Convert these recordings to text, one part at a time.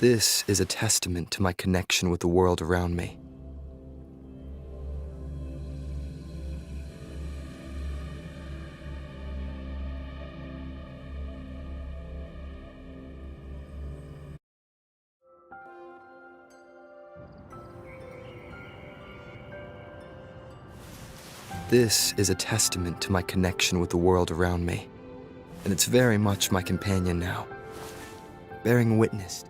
This is a testament to my connection with the world around me. This is a testament to my connection with the world around me, and it's very much my companion now, bearing witness.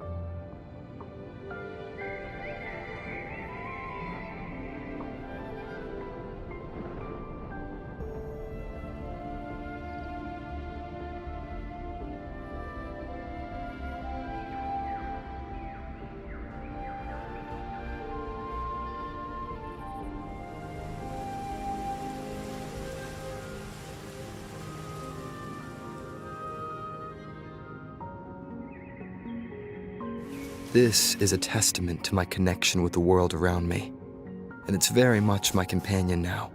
This is a testament to my connection with the world around me, and it's very much my companion now,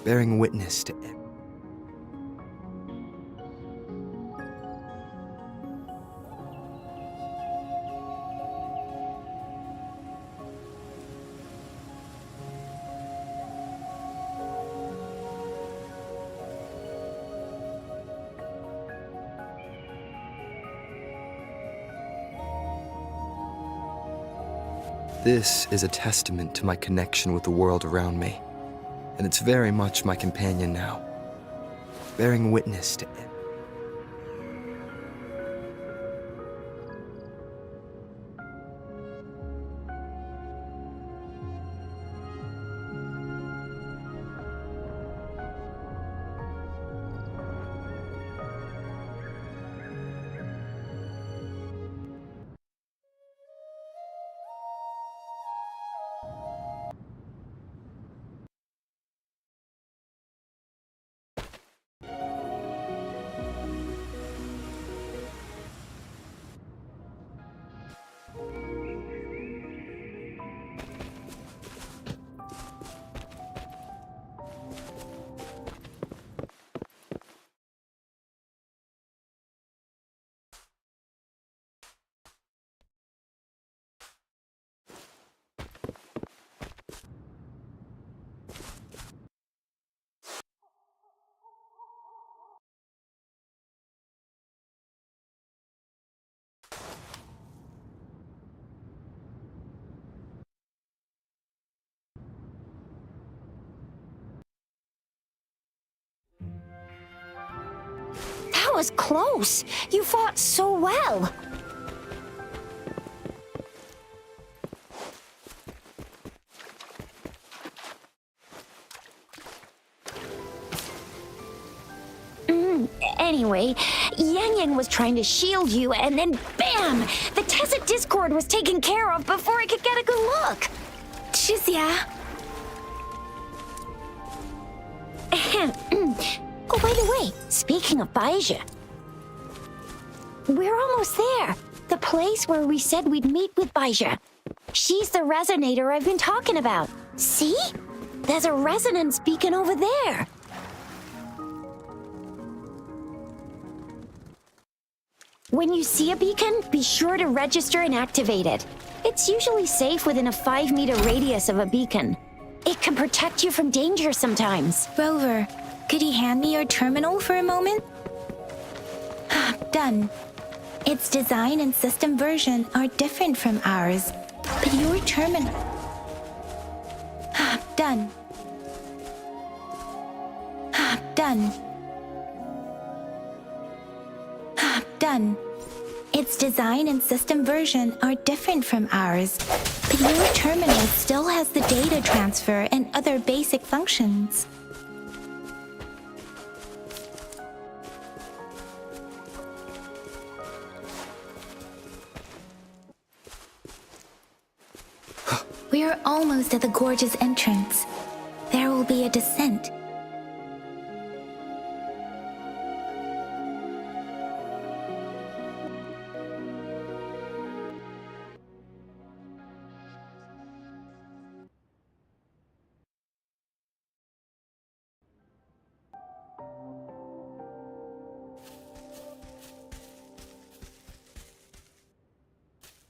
bearing witness to it. This is a testament to my connection with the world around me, and it's very much my companion now, bearing witness to it. That was close. You fought so well. Anyway, Yang Yang was trying to shield you, and then BAM! The Tezit Discord was taken care of before I could get a good look. Shizia. Oh, by the way, speaking of Baija, we're almost there. The place where we said we'd meet with Baija. She's the resonator I've been talking about. See? There's a resonance beacon over there. When you see a beacon, be sure to register and activate it. It's usually safe within a 5-meter radius of a beacon. It can protect you from danger sometimes. Rover, could you hand me your terminal for a moment? Done. Its design and system version are different from ours, but your terminal... Done. Done. Done. Its design and system version are different from ours, but your terminal still has the data transfer and other basic functions. We are almost at the gorge's entrance. There will be a descent.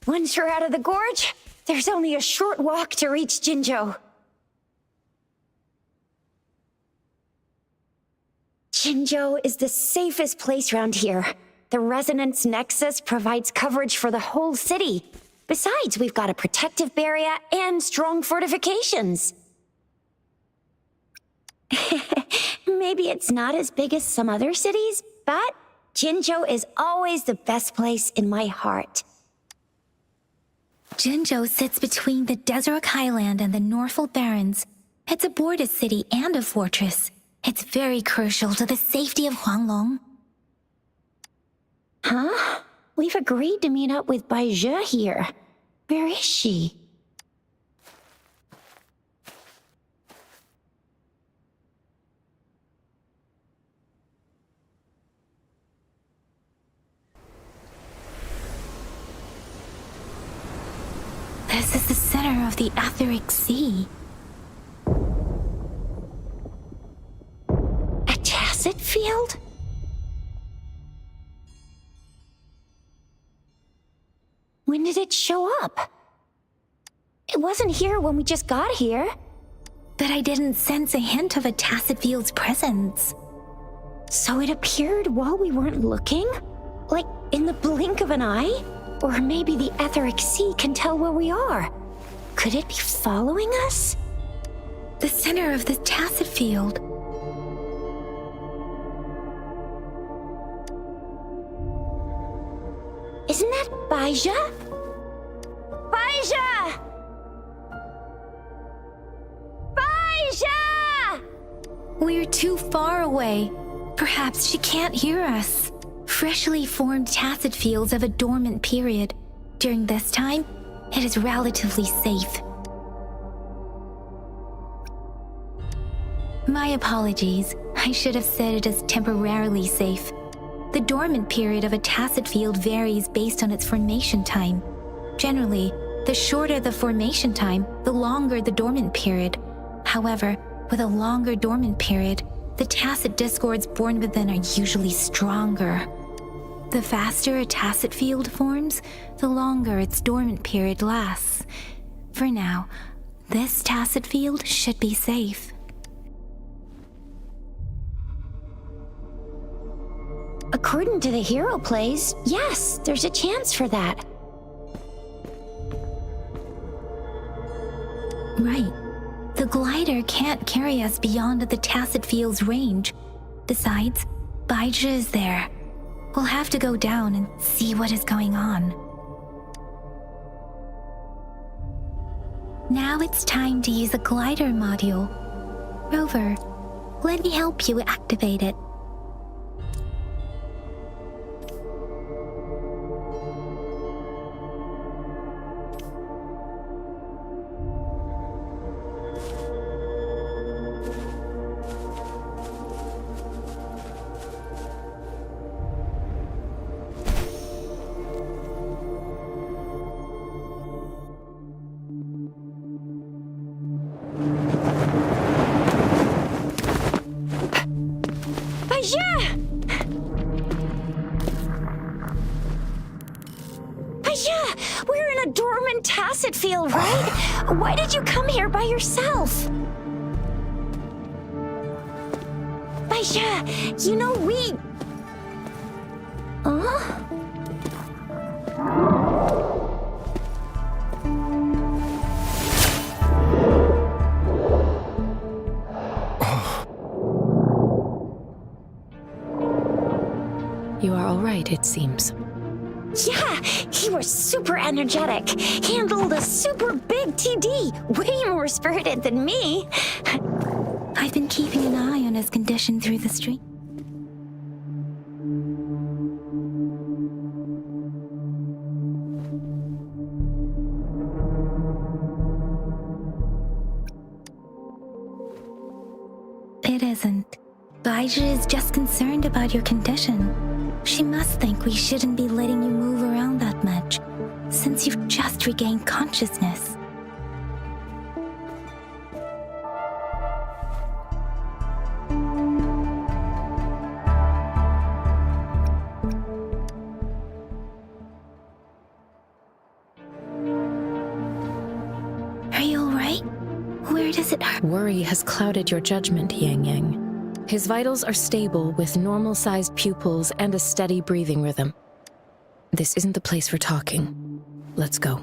Once you're out of the gorge, there's only a short walk to reach Jinzhou. Jinzhou is the safest place around here. The Resonance Nexus provides coverage for the whole city. Besides, we've got a protective barrier and strong fortifications. Maybe it's not as big as some other cities, but Jinzhou is always the best place in my heart. Jinzhou sits between the Desert Highland and the Norfolk Barrens. It's a border city and a fortress. It's very crucial to the safety of Huanglong. Huh? We've agreed to meet up with Bai Zhe here. Where is she? This is the center of the Etheric Sea. A tacit field? When did it show up? It wasn't here when we just got here. But I didn't sense a hint of a tacit field's presence. So it appeared while we weren't looking? Like in the blink of an eye? Or maybe the Etheric Sea can tell where we are. Could it be following us? The center of the tacit field. Isn't that Bai Zhe? Bai Zhe! Bai Zhe! We're too far away. Perhaps she can't hear us. Freshly formed tacit fields have a dormant period. During this time, it is relatively safe. My apologies. I should have said it is temporarily safe. The dormant period of a tacit field varies based on its formation time. Generally, the shorter the formation time, the longer the dormant period. However, with a longer dormant period, the tacit discords born within are usually stronger. The faster a tacit field forms, the longer its dormant period lasts. For now, this tacit field should be safe. According to the hero plays, yes, there's a chance for that. Right. The glider can't carry us beyond the tacit field's range. Besides, Bai Zhe is there. We'll have to go down and see what is going on. Now it's time to use the glider module. Rover, let me help you activate it. Bai Zhe! Bai Zhe! We're in a dormant tacit field, right? Why did you come here by yourself? Bai Zhe, you know we... Huh? You are all right, it seems. Yeah, he was super energetic. Handled a super big TD. Way more spirited than me. I've been keeping an eye on his condition through the stream. It isn't. Bai Zhe is just concerned about your condition. She must think we shouldn't be letting you move around that much, since you've just regained consciousness. Where does it hurt? Worry has clouded your judgment, Yang Yang. His vitals are stable with normal-sized pupils and a steady breathing rhythm. This isn't the place for talking. Let's go.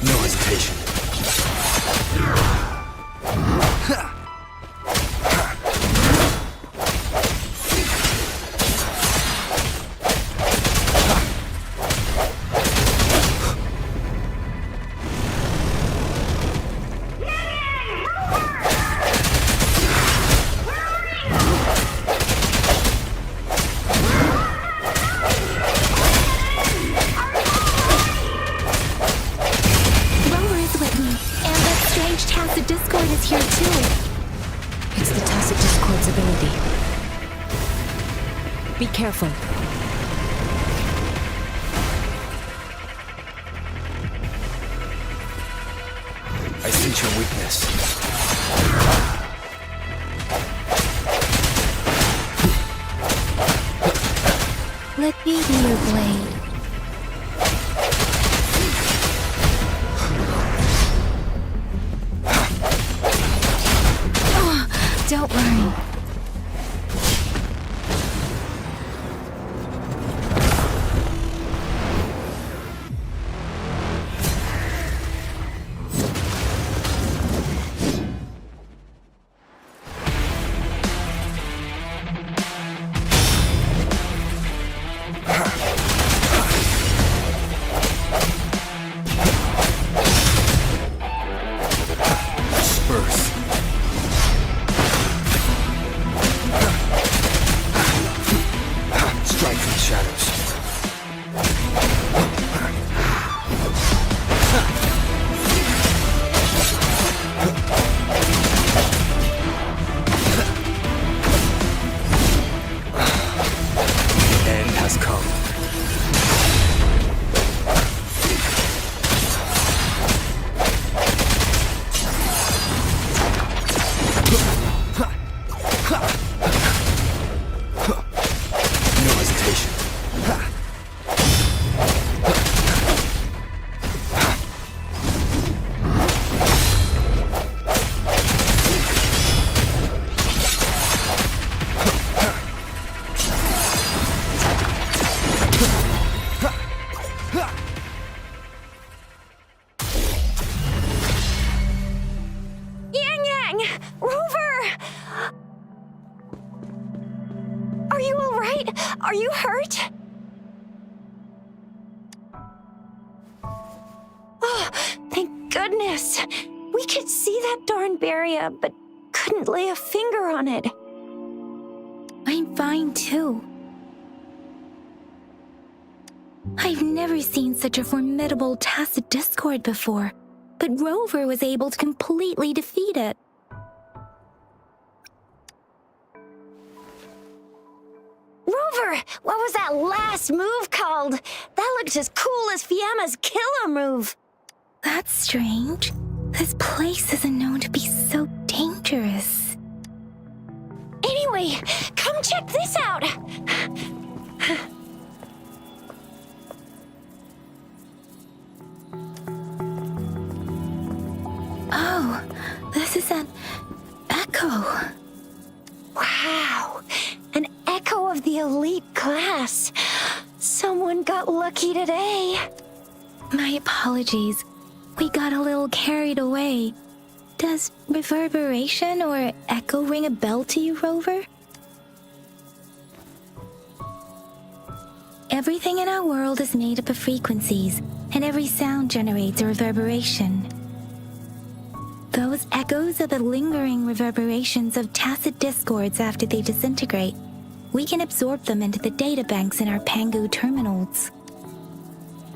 No hesitation. Be careful. I sense your weakness. Let me be your blade. Oh, don't worry. Are you hurt? Oh, thank goodness. We could see that darn barrier, but couldn't lay a finger on it. I'm fine too. I've never seen such a formidable tacit discord before, but Rover was able to completely defeat it. Rover, what was that last move called? That looked as cool as Fiamma's killer move. That's strange. This place isn't known to be so dangerous. Anyway, come check this out. Oh, this is an echo. Wow, an echo of the elite class. Someone got lucky today. My apologies. We got a little carried away. Does reverberation or echo ring a bell to you, Rover? Everything in our world is made up of frequencies, and every sound generates a reverberation. Those echoes are the lingering reverberations of tacit discords after they disintegrate. We can absorb them into the databanks in our Pangu terminals.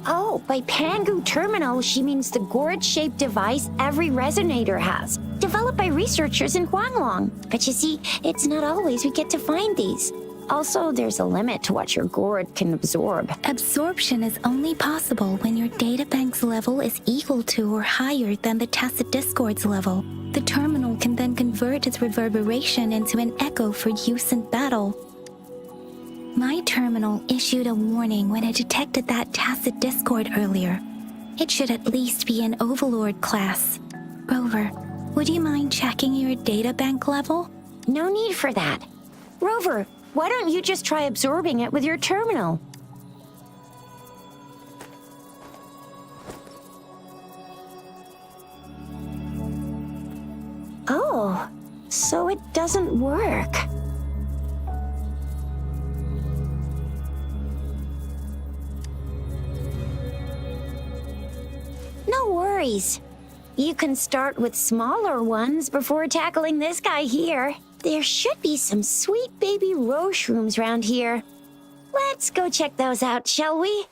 Oh, by Pangu terminal, she means the gourd-shaped device every resonator has, developed by researchers in Huanglong. But you see, it's not always we get to find these. Also, there's a limit to what your gourd can absorb. Absorption is only possible when your databank's level is equal to or higher than the tacit discord's level. The terminal can then convert its reverberation into an echo for use in battle. My terminal issued a warning when it detected that tacit discord earlier. It should at least be an Overlord class. Rover, would you mind checking your databank level? No need for that. Rover, why don't you just try absorbing it with your terminal? Oh, so it doesn't work. No worries. You can start with smaller ones before tackling this guy here. There should be some sweet baby roche rooms around here. Let's go check those out, shall we?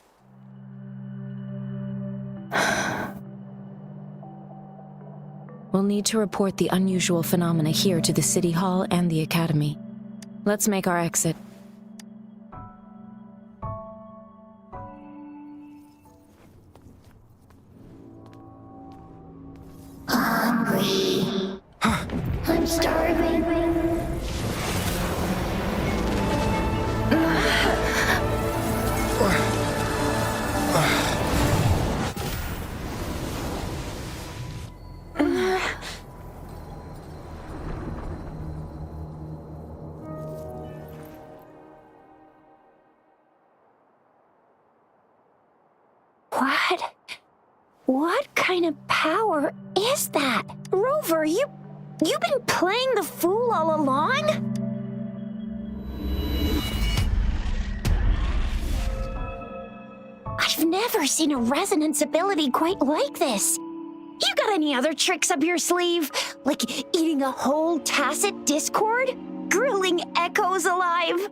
We'll need to report the unusual phenomena here to the City Hall and the Academy. Let's make our exit. Hungry. I'm starving. What kind of power is that? Rover, you've been playing the fool all along? I've never seen a resonance ability quite like this. You got any other tricks up your sleeve? Like eating a whole tacit discord? Grilling echoes alive?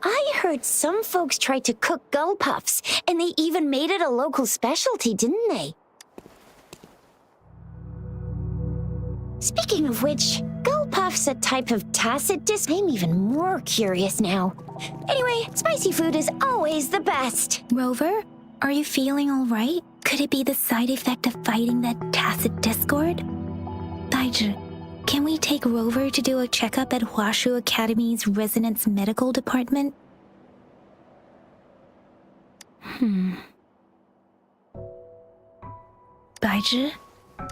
I heard some folks tried to cook gull puffs, and they even made it a local specialty, didn't they? Speaking of which, gull puff's a type of tacit disc. I'm even more curious now. Anyway, spicy food is always the best. Rover, are you feeling all right? Could it be the side effect of fighting that tacit discord? Daiji, can we take Rover to do a checkup at Huashu Academy's Resonance Medical Department? Daiji?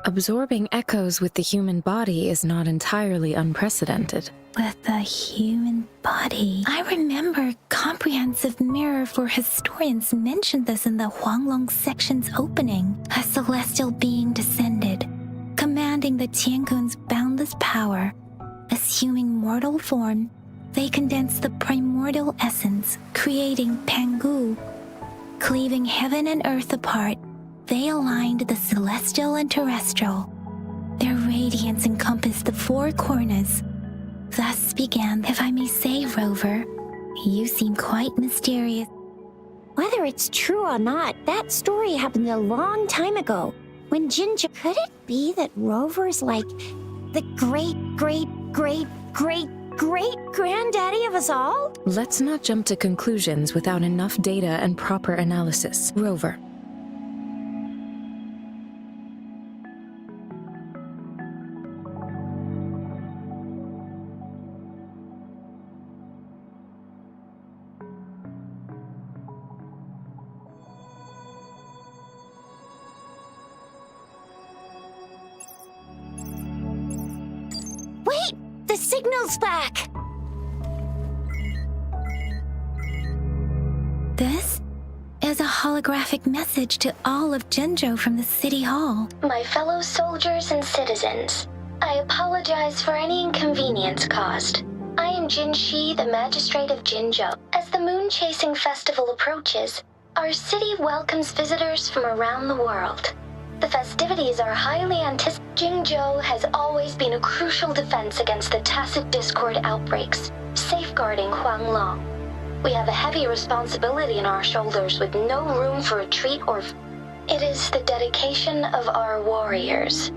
Absorbing echoes with the human body is not entirely unprecedented. With the human body. I remember Comprehensive Mirror for Historians mentioned this in the Huanglong section's opening. A celestial being descended, commanding the Tiankun's boundless power. Assuming mortal form, they condensed the primordial essence, creating Pangu. Cleaving heaven and earth apart, they aligned the celestial and terrestrial. Their radiance encompassed the four corners. Thus began, if I may say, Rover, you seem quite mysterious. Whether it's true or not, that story happened a long time ago. When Jinja... Could it be that Rover's like the great-great-great-great-granddaddy of us all? Let's not jump to conclusions without enough data and proper analysis. Rover. signal's back! This is a holographic message to all of Jinzhou from the City Hall. My fellow soldiers and citizens, I apologize for any inconvenience caused. I am Jin Shi, the Magistrate of Jinzhou. As the Moon Chasing Festival approaches, our city welcomes visitors from around the world. The festivities are highly anticipated. Jinzhou has always been a crucial defense against the tacit discord outbreaks, safeguarding Huanglong. We have a heavy responsibility on our shoulders with no room for retreat or... It is the dedication of our warriors,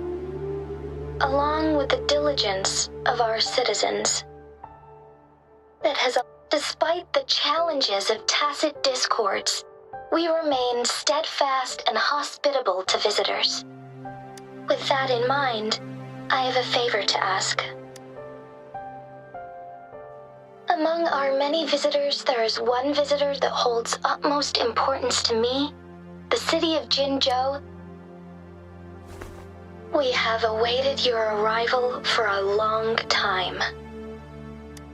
along with the diligence of our citizens, that has... Despite the challenges of tacit discords, we remain steadfast and hospitable to visitors. With that in mind, I have a favor to ask. Among our many visitors, there is one visitor that holds utmost importance to me, the city of Jinzhou. We have awaited your arrival for a long time.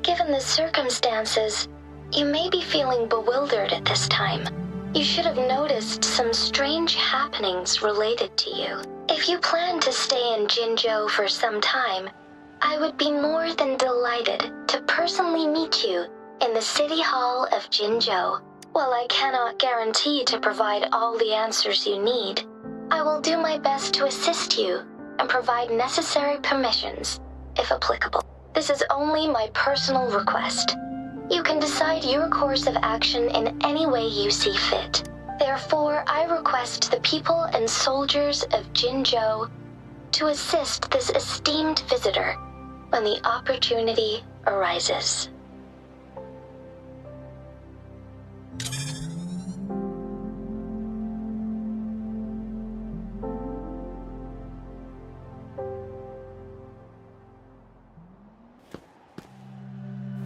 Given the circumstances, you may be feeling bewildered at this time. You should have noticed some strange happenings related to you. If you plan to stay in Jinzhou for some time, I would be more than delighted to personally meet you in the City Hall of Jinzhou. While I cannot guarantee to provide all the answers you need, I will do my best to assist you and provide necessary permissions, if applicable. This is only my personal request. You can decide your course of action in any way you see fit. Therefore, I request the people and soldiers of Jinzhou to assist this esteemed visitor when the opportunity arises.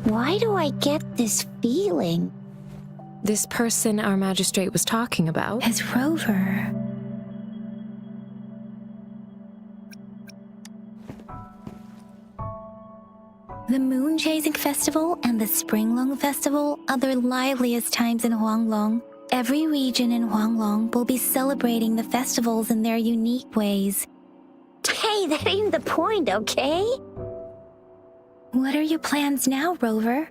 Why do I get this feeling? This person our magistrate was talking about As Rover. The Moon Chasing Festival and the Springlong Festival are the liveliest times in Huanglong. Every region in Huanglong will be celebrating the festivals in their unique ways. Hey, that ain't the point, okay? What are your plans now, Rover?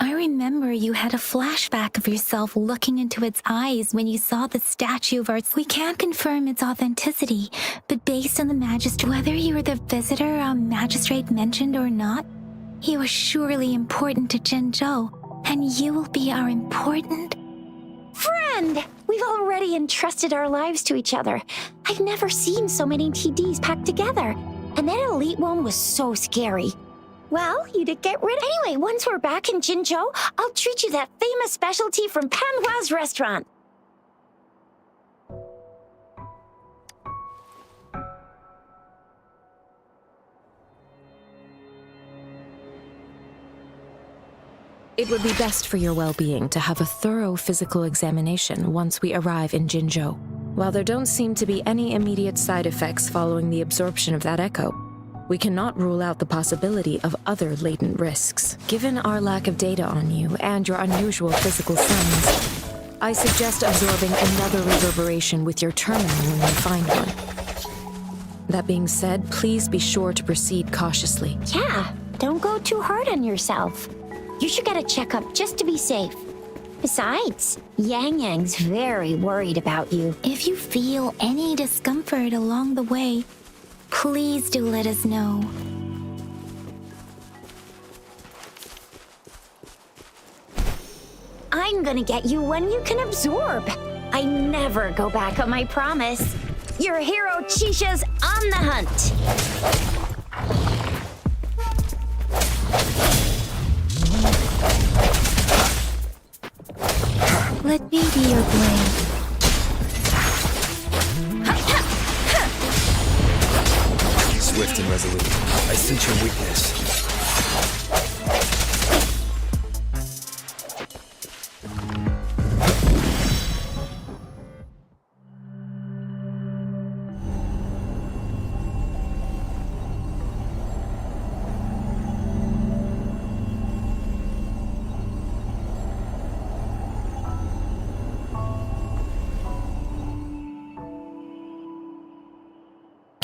I remember you had a flashback of yourself looking into its eyes when you saw the statue of Arts. We can't confirm its authenticity, but based on the magistrate, whether you were the visitor our magistrate mentioned or not, you are surely important to Jinzhou, and you will be our important Friend! We've already entrusted our lives to each other. I've never seen so many TDs packed together. And that elite one was so scary. Well, you did get rid of... Anyway, once we're back in Jinzhou, I'll treat you that famous specialty from Panhua's restaurant. It would be best for your well-being to have a thorough physical examination once we arrive in Jinzhou. While there don't seem to be any immediate side effects following the absorption of that echo, we cannot rule out the possibility of other latent risks. Given our lack of data on you and your unusual physical signs, I suggest absorbing another reverberation with your terminal when you find one. That being said, please be sure to proceed cautiously. Yeah, don't go too hard on yourself. You should get a checkup just to be safe. Besides, Yang Yang's very worried about you. If you feel any discomfort along the way, please do let us know. I'm gonna get you one you can absorb. I never go back on my promise. Your hero Chisha's on the hunt. Let me be your blade. Swift and resolute. I sense your weakness.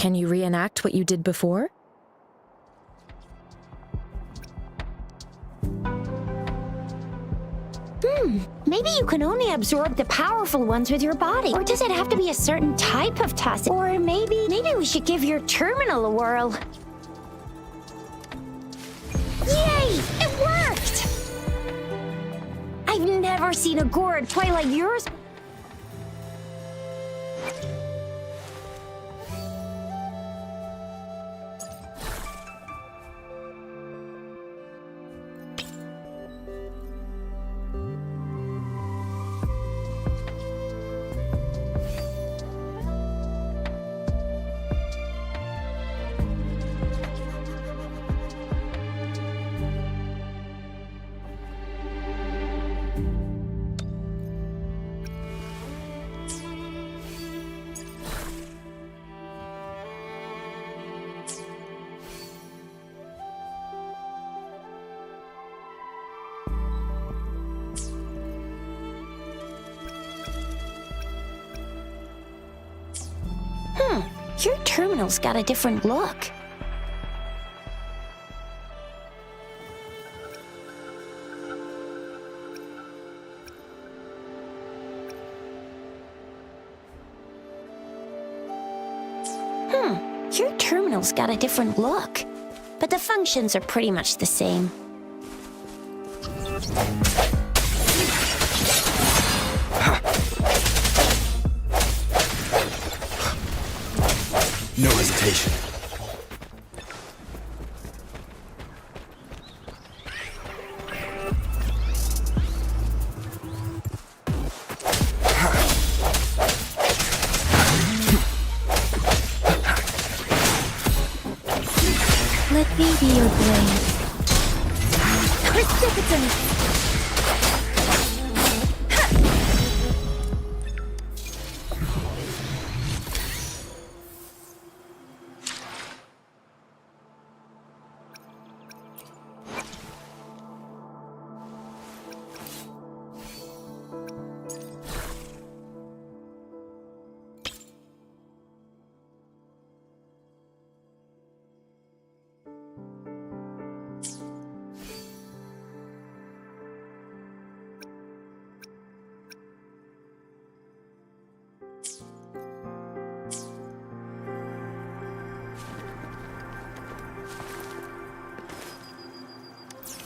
Can you reenact what you did before? Maybe you can only absorb the powerful ones with your body. Or does it have to be a certain type of tacet? Or maybe we should give your terminal a whirl. Yay! It worked! I've never seen a gourd play like yours. Your terminal's got a different look. Your terminal's got a different look. But the functions are pretty much the same. No hesitation. Let me be your blade. Precipitant!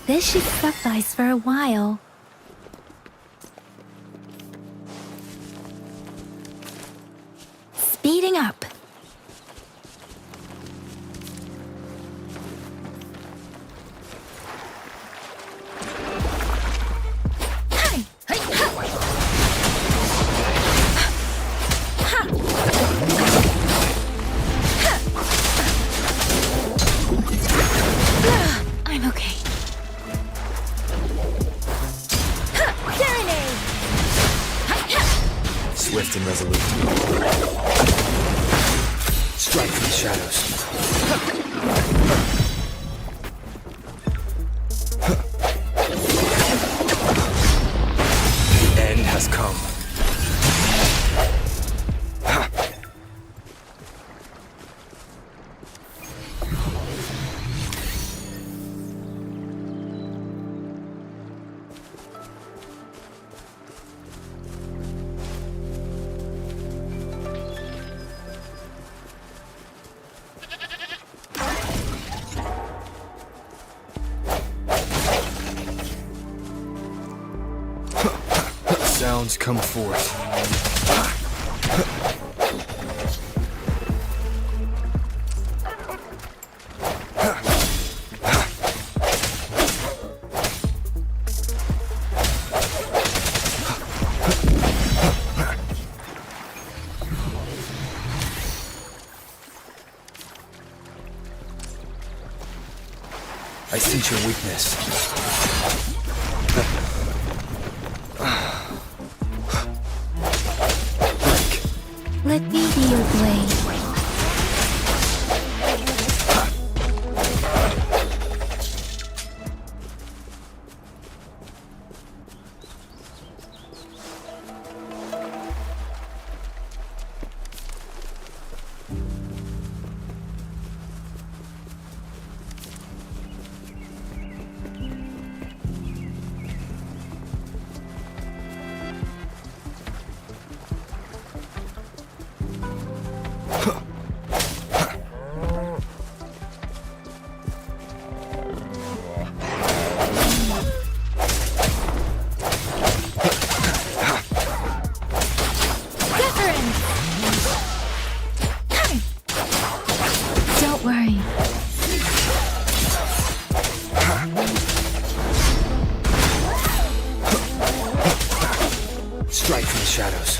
This should suffice for a while. Speeding up. I'm okay. Swift and resolute. Strike from the shadows. The end has come. Sounds come forth. I sense your weakness. Let me be your blade. from the shadows.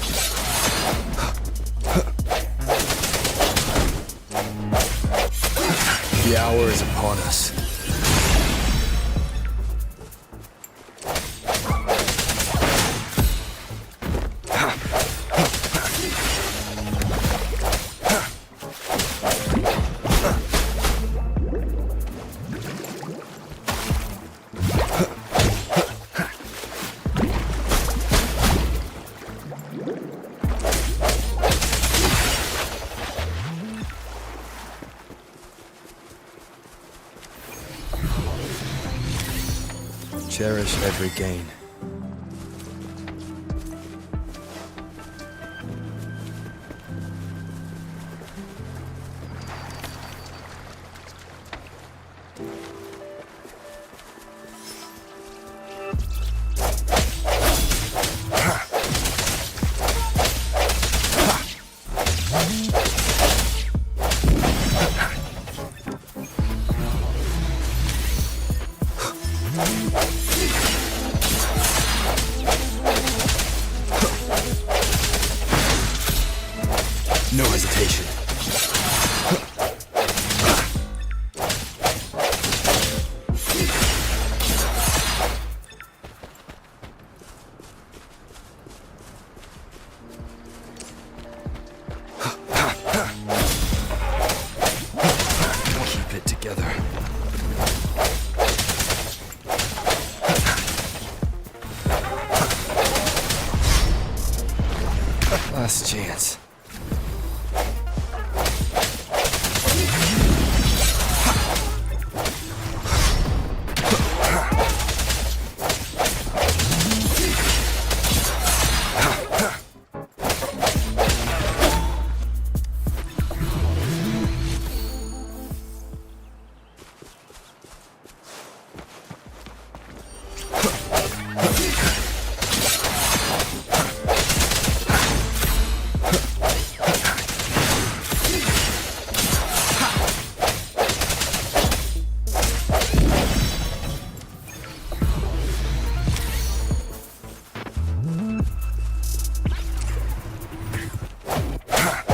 The hour is upon us. Cherish every gain. No hesitation. Keep it together. Last chance.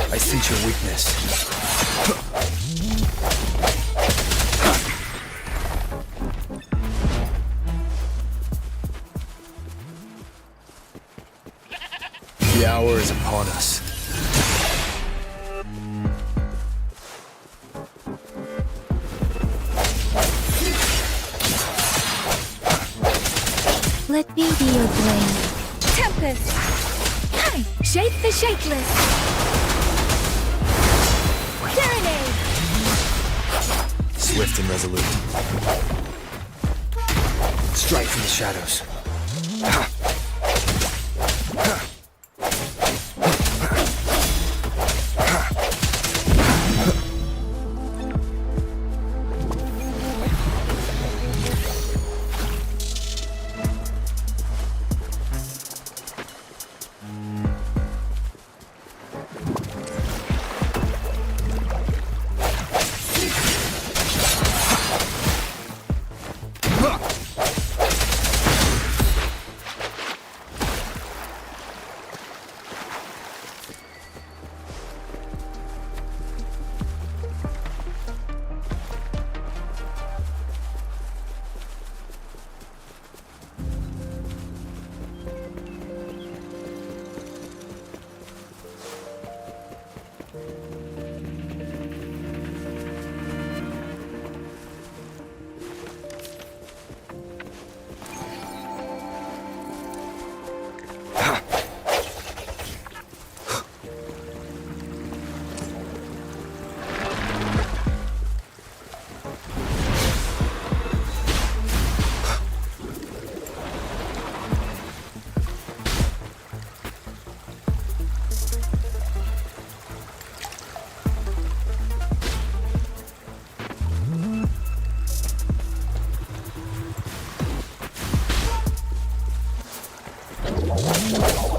I sense your weakness. The hour is upon us. Let me be your blade. Tempest! Hey! Shake the shakeless! Serenade! Swift and resolute. Strike from the shadows.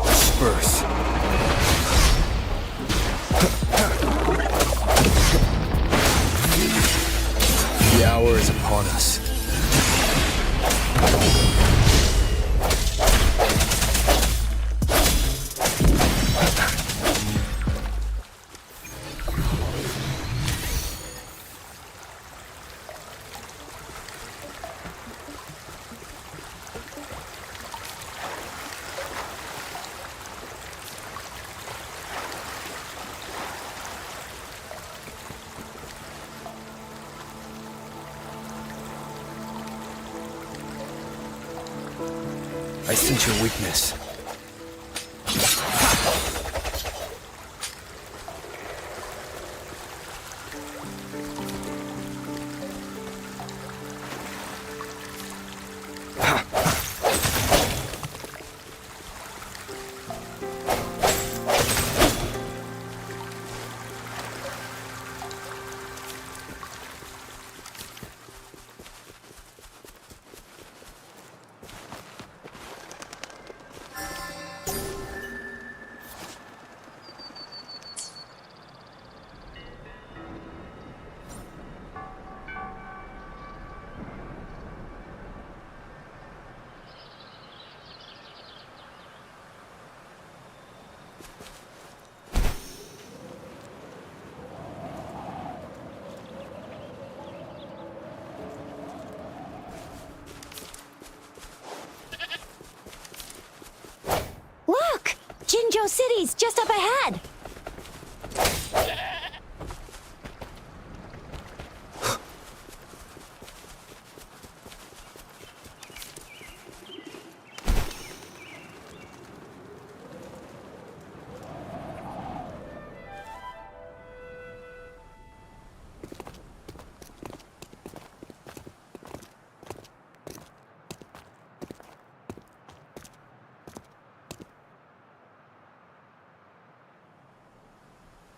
Disperse. The hour is upon us. I sense your weakness. Look! Jinzhou City's just up ahead!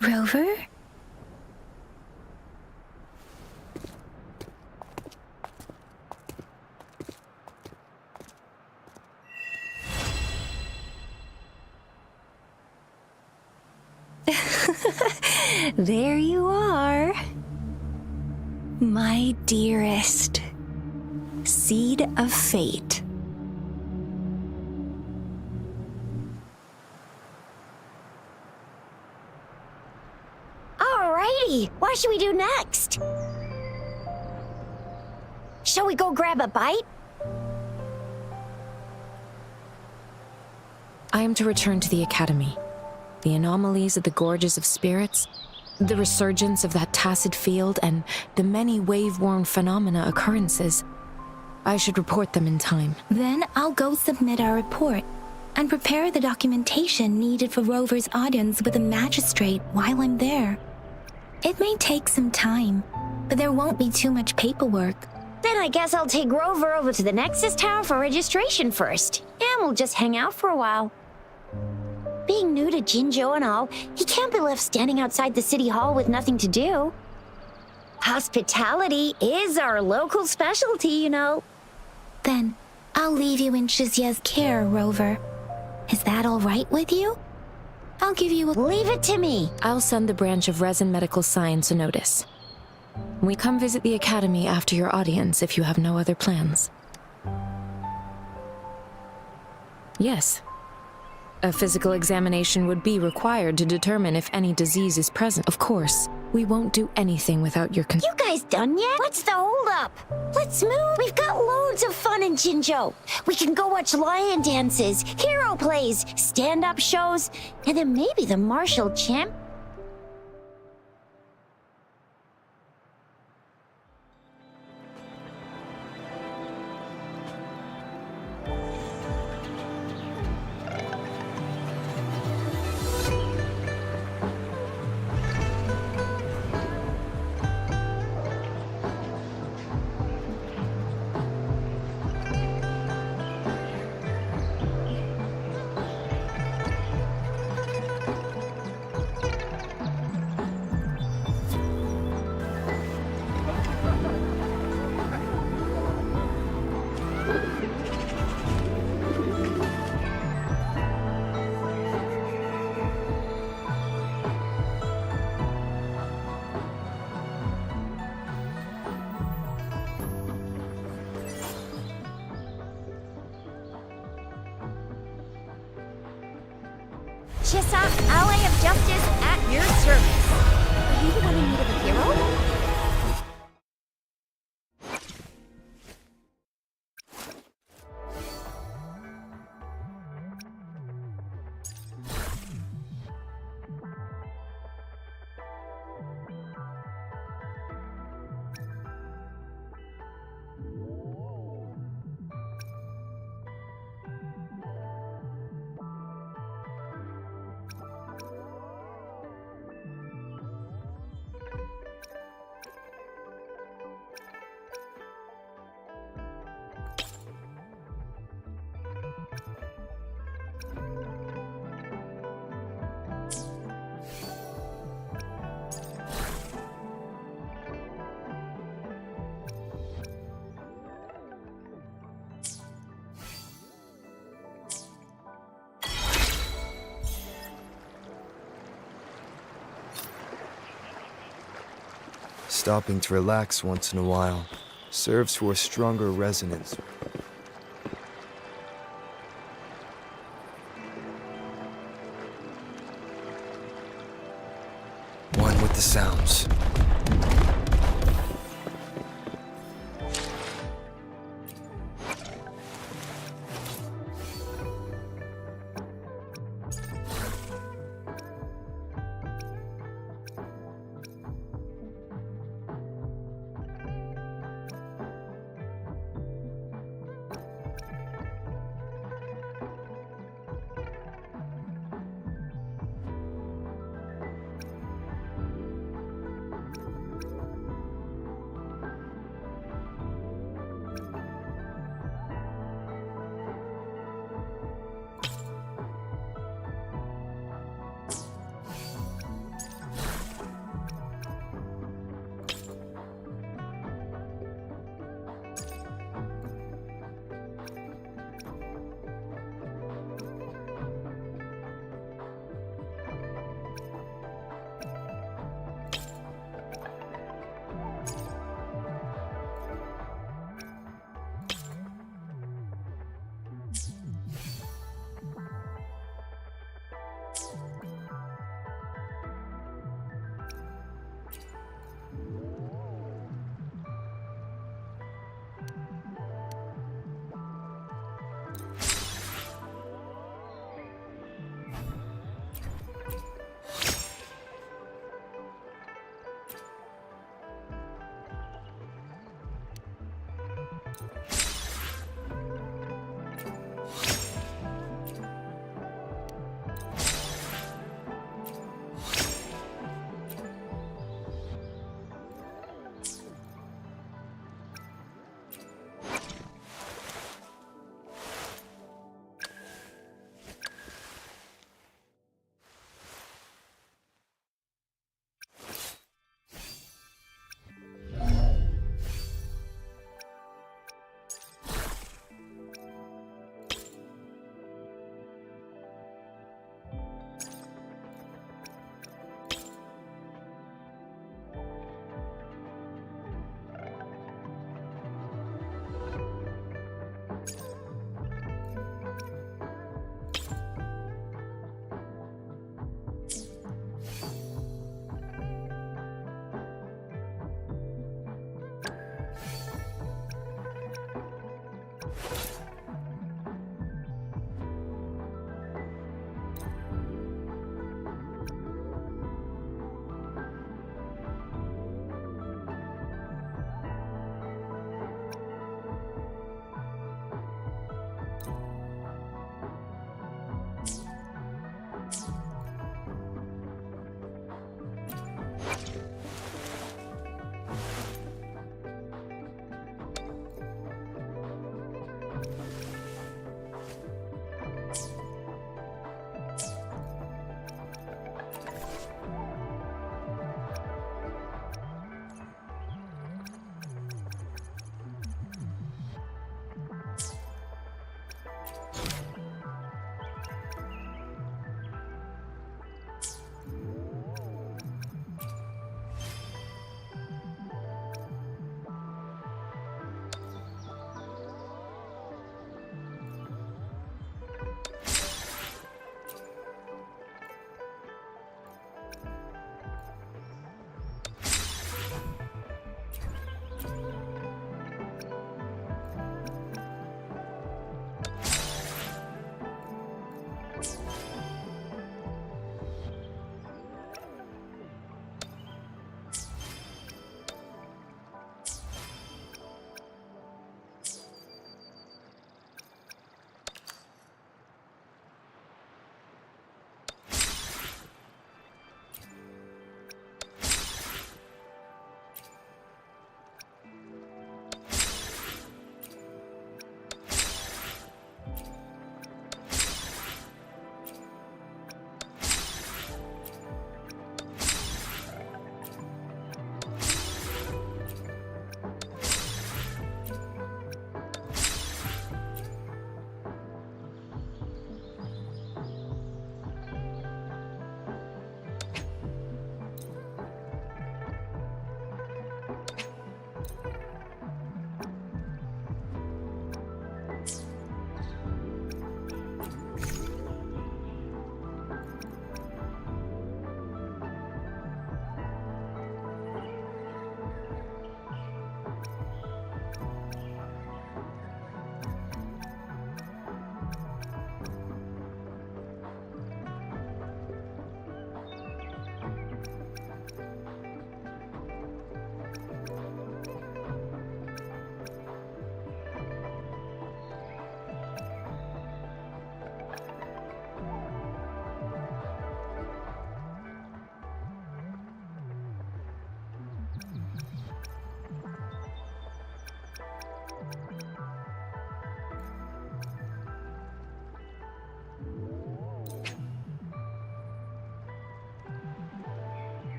Rover? There you are. My dearest. Seed of fate. Alrighty, what should we do next? Shall we go grab a bite? I am to return to the Academy. The anomalies of the Gorges of Spirits, the resurgence of that tacit field, and the many wave-worn phenomena occurrences. I should report them in time. Then I'll go submit our report and prepare the documentation needed for Rover's audience with the magistrate while I'm there. It may take some time, but there won't be too much paperwork. Then I guess I'll take Rover over to the Nexus Tower for registration first, and we'll just hang out for a while. Being new to Jinzhou and all, he can't be left standing outside the city hall with nothing to do. Hospitality is our local specialty, you know. Then I'll leave you in Shizye's care, Rover. Is that all right with you? I'll give you a... Leave it to me. I'll send the branch of Resin Medical Science a notice. We come visit the Academy after your audience if you have no other plans. Yes. A physical examination would be required to determine if any disease is present. Of course, we won't do anything without your consent. You guys done yet? What's the holdup? Let's move. We've got loads of fun in Jinzhou. We can go watch lion dances, hero plays, stand-up shows, and then maybe the martial champ. Chisa, ally of justice at your service. Are you the one in need of a hero? Stopping to relax once in a while serves for a stronger resonance. One with the sounds.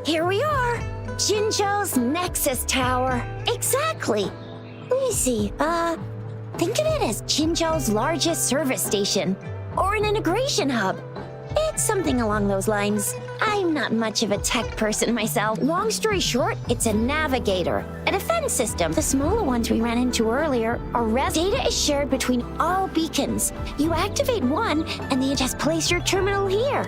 Here we are. Jinzhou's Nexus Tower. Exactly. Let me see. Think of it as Jinzhou's largest service station. Or an integration hub. It's something along those lines. I'm not much of a tech person myself. Long story short, it's a navigator, a defense system. The smaller ones we ran into earlier are data is shared between all beacons. You activate one, and they just place your terminal here.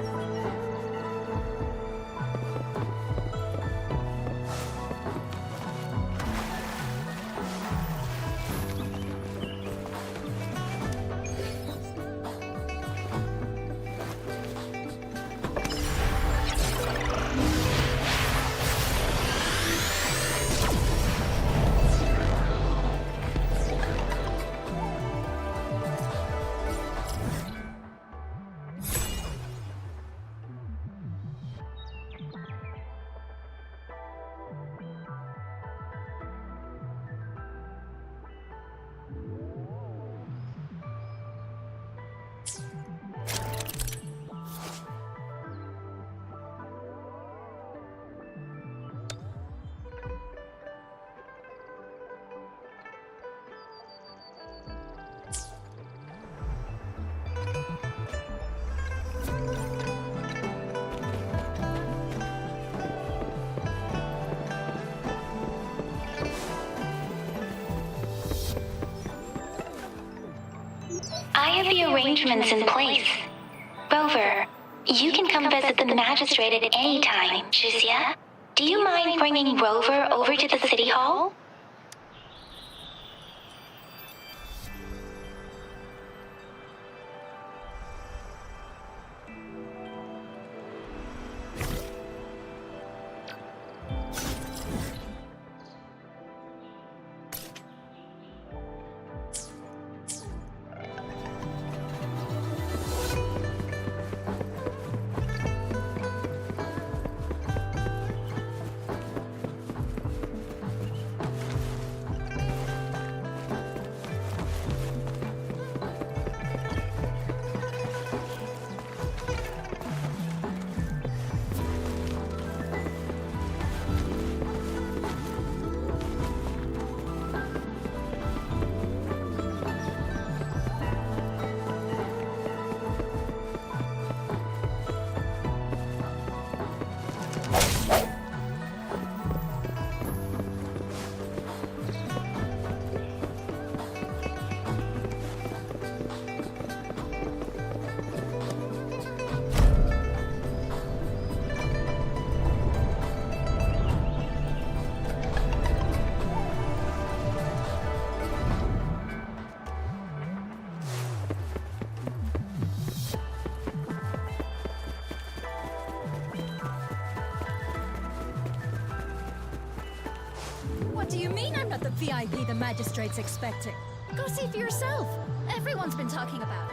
I have the arrangements in place. Rover, you can come visit the magistrate at any time, Shizia. Do you mind bringing Rover over to the city hall? What do you mean I'm not the VIP the magistrate's expecting? Go see for yourself. Everyone's been talking about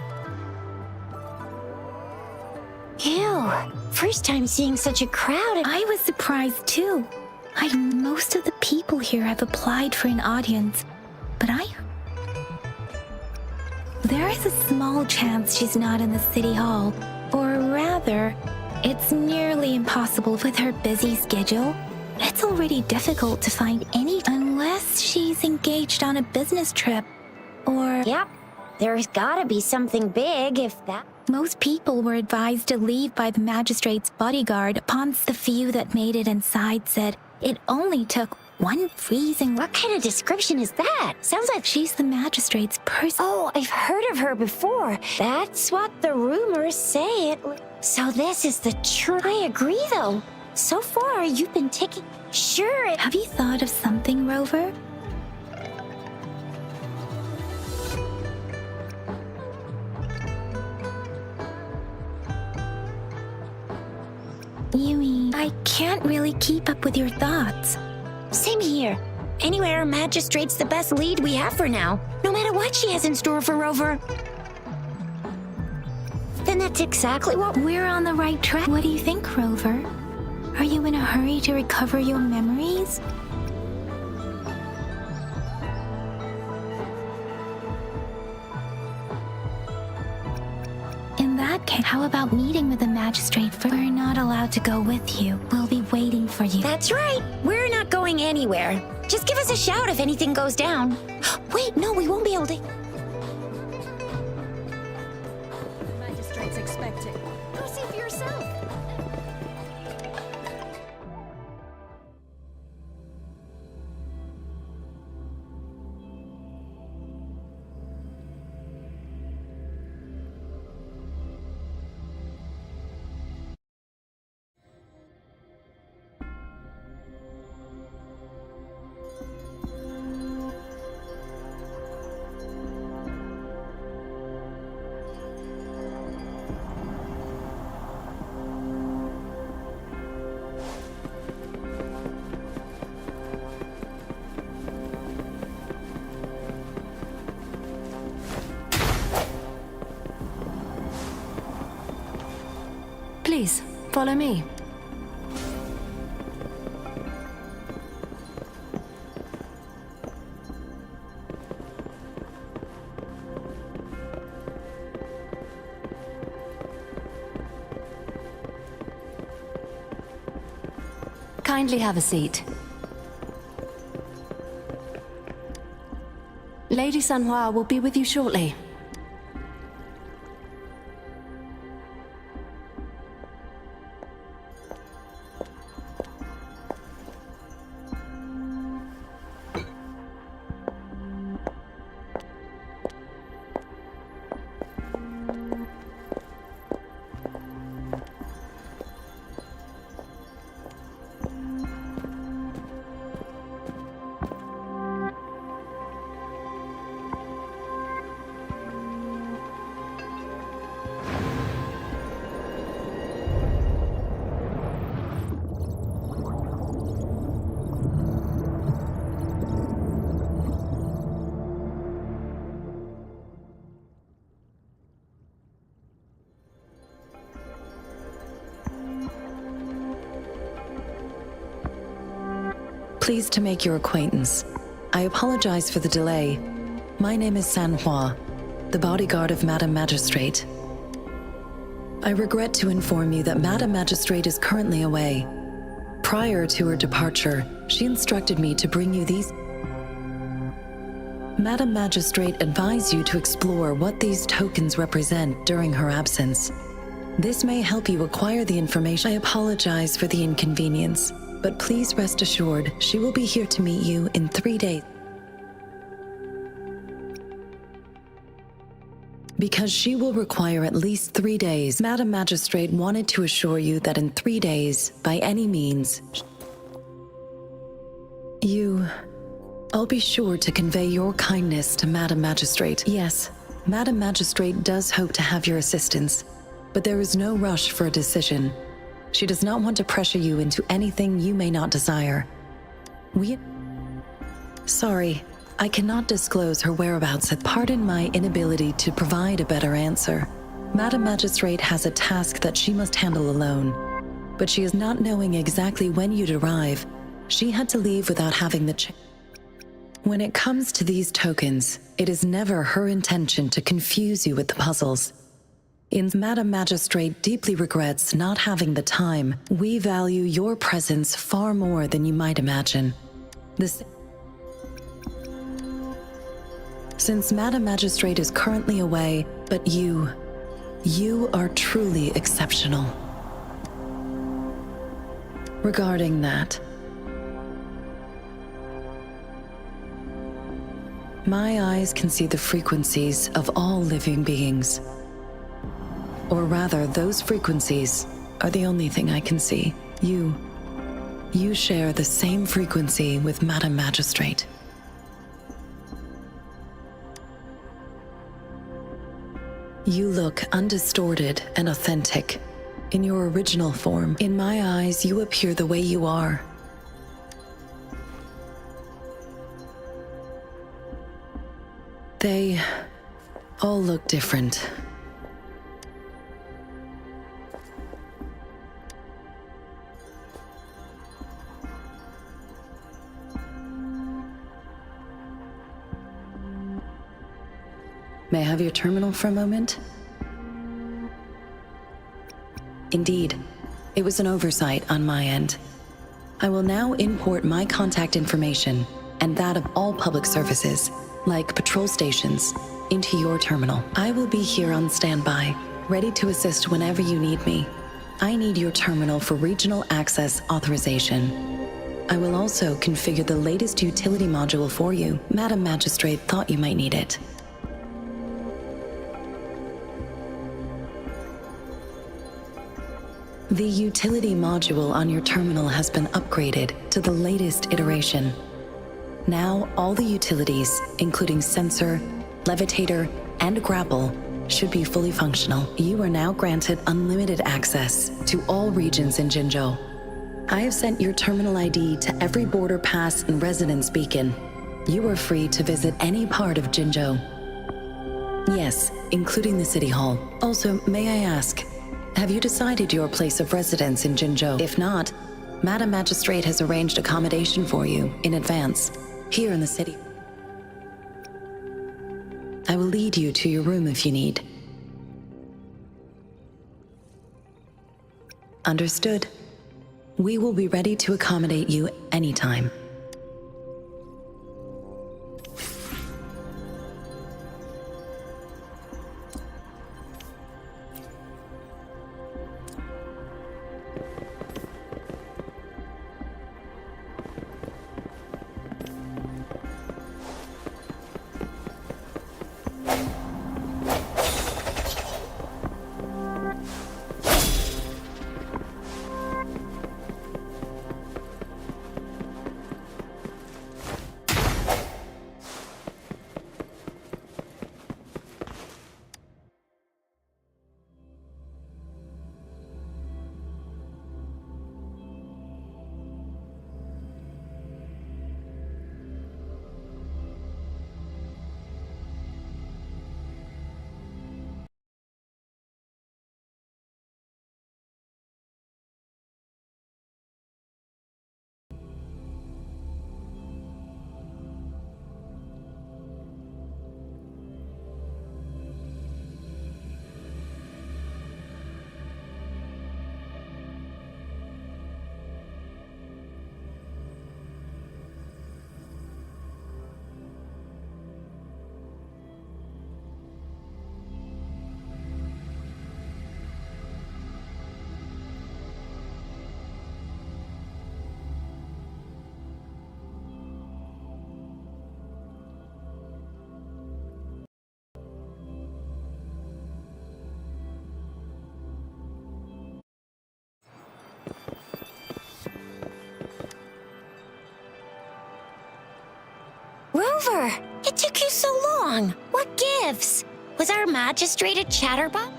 it. Ew. First time seeing such a crowd. I was surprised too. Most of the people here have applied for an audience, but there is a small chance she's not in the city hall, or rather, it's nearly impossible with her busy schedule. It's already difficult to find any unless she's engaged on a business trip, or... Yep. There's gotta be something big if that... Most people were advised to leave by the magistrate's bodyguard upon the few that made it inside said it only took one freezing... What kind of description is that? Sounds like She's the magistrate's person. Oh, I've heard of her before. That's what the rumors say. So this is the truth. I agree, though. So far, you've been taking... Sure. Have you thought of something, Rover? You mean I can't really keep up with your thoughts? Same here. Anyway, our magistrate's the best lead we have for now. No matter what she has in store for Rover. Then that's exactly what... We're on the right track. What do you think, Rover? Are you in a hurry to recover your memories? In that case, how about meeting with the magistrate? We're not allowed to go with you. We'll be waiting for you. That's right. We're not going anywhere. Just give us a shout if anything goes down. Wait, no, we won't be able to. The magistrate's expecting. Go see for yourself. Please, follow me. Kindly have a seat. Lady Sanhua will be with you shortly. Pleased to make your acquaintance. I apologize for the delay. My name is Sanhua, the bodyguard of Madam Magistrate. I regret to inform you that Madam Magistrate is currently away. Prior to her departure, she instructed me to bring you these. Madam Magistrate advised you to explore what these tokens represent during her absence. This may help you acquire the information. I apologize for the inconvenience, but please rest assured she will be here to meet you in 3 days. Because she will require at least 3 days, Madam Magistrate wanted to assure you that in 3 days, by any means, I'll be sure to convey your kindness to Madam Magistrate. Yes, Madam Magistrate does hope to have your assistance, but there is no rush for a decision. She does not want to pressure you into anything you may not desire. Sorry, I cannot disclose her whereabouts. Pardon my inability to provide a better answer. Madam Magistrate has a task that she must handle alone, but she is not knowing exactly when you'd arrive. She had to leave without having the chance. When it comes to these tokens, it is never her intention to confuse you with the puzzles. Madam Magistrate deeply regrets not having the time. We value your presence far more than you might imagine. Since Madam Magistrate is currently away, but you are truly exceptional. Regarding that, my eyes can see the frequencies of all living beings. Or rather, those frequencies are the only thing I can see. You share the same frequency with Madam Magistrate. You look undistorted and authentic. In your original form, in my eyes, you appear the way you are. They all look different. May I have your terminal for a moment? Indeed, it was an oversight on my end. I will now import my contact information and that of all public services, like patrol stations, into your terminal. I will be here on standby, ready to assist whenever you need me. I need your terminal for regional access authorization. I will also configure the latest utility module for you. Madam Magistrate thought you might need it. The utility module on your terminal has been upgraded to the latest iteration. Now, all the utilities, including sensor, levitator, and grapple, should be fully functional. You are now granted unlimited access to all regions in Jinzhou. I have sent your terminal ID to every border pass and residence beacon. You are free to visit any part of Jinzhou. Yes, including the City Hall. Also, may I ask, have you decided your place of residence in Jinzhou? If not, Madam Magistrate has arranged accommodation for you in advance, here in the city. I will lead you to your room if you need. Understood. We will be ready to accommodate you anytime. Rover, it took you so long. What gives? Was our magistrate a chatterbox?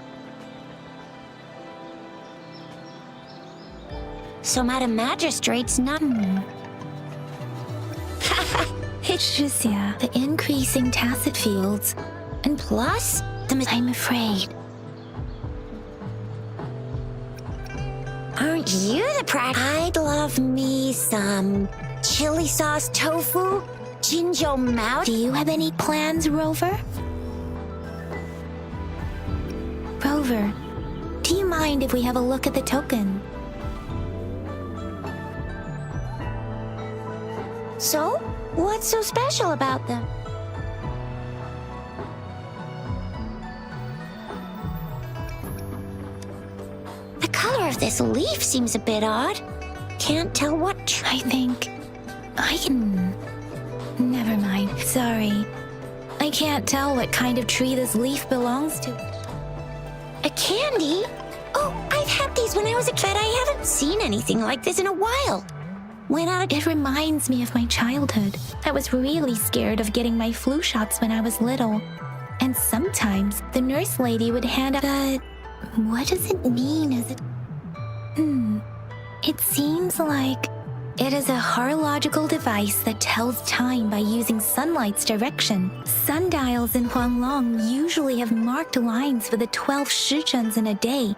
So Madam Magistrate's not... It's just, yeah, the increasing tacit fields. And plus, I'm afraid. Aren't you the I'd love me some chili sauce tofu, Jinzhou Mao. Do you have any plans, Rover? Rover, do you mind if we have a look at the token? So, what's so special about them? The color of this leaf seems a bit odd. Can't tell what... I think I can... Never mind. Sorry. I can't tell what kind of tree this leaf belongs to. A candy? Oh, I've had these when I was a kid. I haven't seen anything like this in a while. It reminds me of my childhood. I was really scared of getting my flu shots when I was little. And sometimes the nurse lady would hand out a... What does it mean? Is it... It seems like... It is a horological device that tells time by using sunlight's direction. Sundials in Huanglong usually have marked lines for the 12 shichens in a day.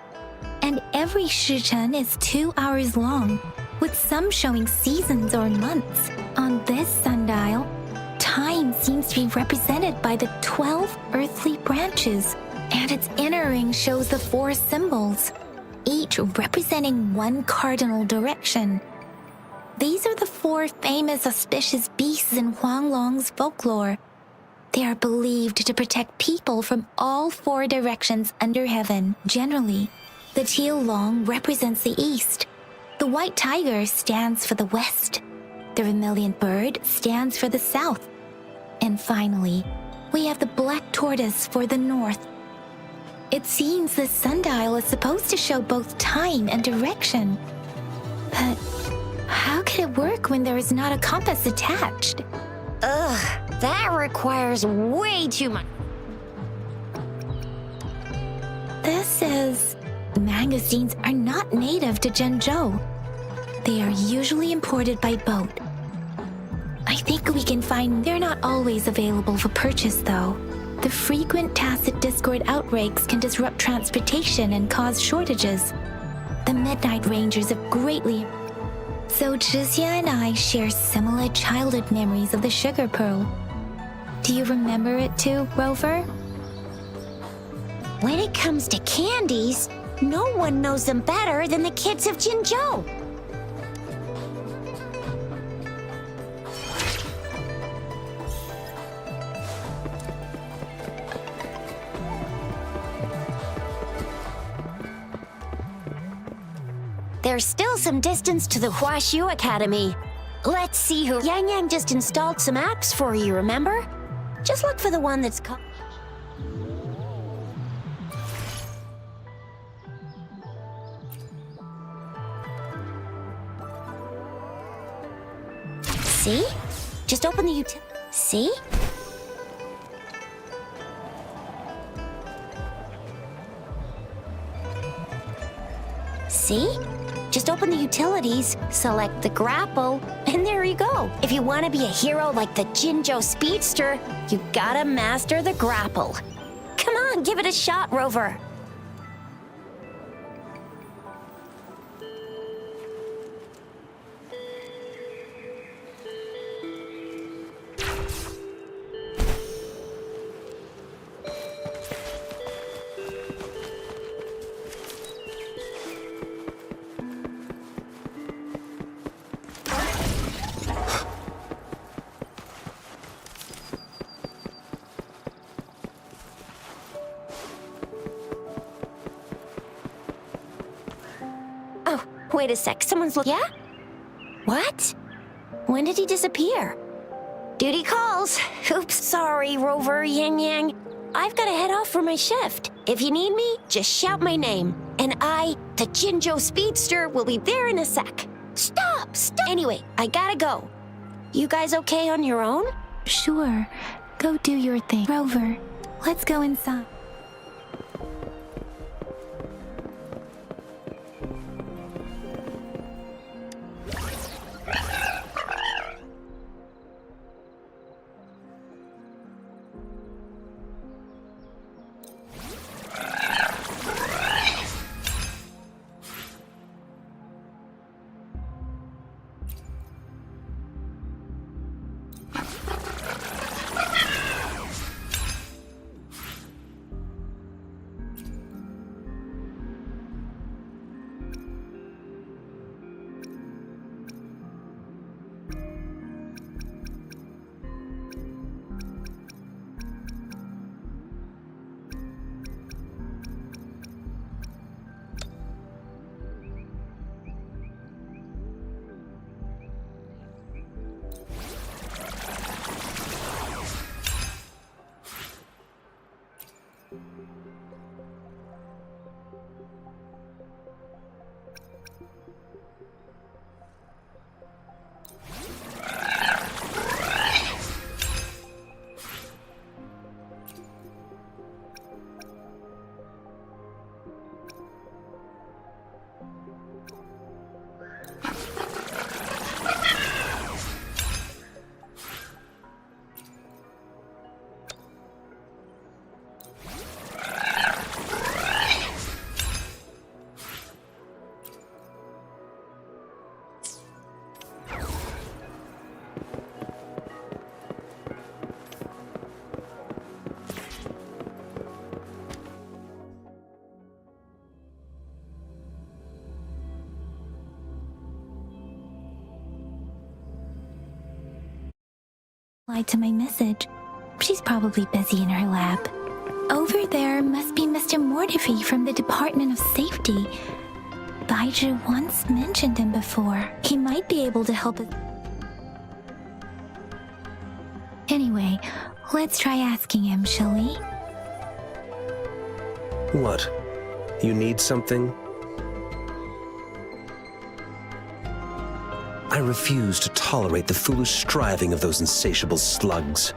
And every shichen is 2 hours long, with some showing seasons or months. On this sundial, time seems to be represented by the 12 earthly branches, and its inner ring shows the 4 symbols, each representing one cardinal direction. These are the 4 famous auspicious beasts in Huanglong's folklore. They are believed to protect people from all 4 directions under heaven. Generally, the teal long represents the east. The white tiger stands for the west. The vermilion bird stands for the south. And finally, we have the black tortoise for the north. It seems the sundial is supposed to show both time and direction. But how can it work when there is not a compass attached? Ugh, that requires way too much. This is... Mangosteens are not native to Zhenzhou. They are usually imported by boat. I think we can find they're not always available for purchase, though. The frequent tacit discord outbreaks can disrupt transportation and cause shortages. The Midnight Rangers have greatly... So Zhixia and I share similar childhood memories of the Sugar Pearl. Do you remember it too, Rover? When it comes to candies, no one knows them better than the kids of Jinzhou. There's still some distance to the Huaxiu Academy. Let's see who... Yang Yang just installed some apps for you, remember? Just look for the one that's called... See? Just open the utility. See? See? Just open the utilities, select the grapple, and there you go. If you want to be a hero like the Jinzhou Speedster, you gotta master the grapple. Come on, give it a shot, Rover. Oh, wait a sec. Someone's looking. Yeah? What? When did he disappear? Duty calls. Oops, sorry, Rover, Yang Yang. I've got to head off for my shift. If you need me, just shout my name. And I, the Jinzhou Speedster, will be there in a sec. Stop! Stop! Anyway, I gotta go. You guys okay on your own? Sure. Go do your thing. Rover, let's go inside. replied to my message. She's probably busy in her lab. Over there must be Mr. Mortifi from the Department of Safety. Baiju once mentioned him before. He might be able to help us. Anyway, let's try asking him, shall we? What? You need something? I refuse to tolerate the foolish striving of those insatiable slugs.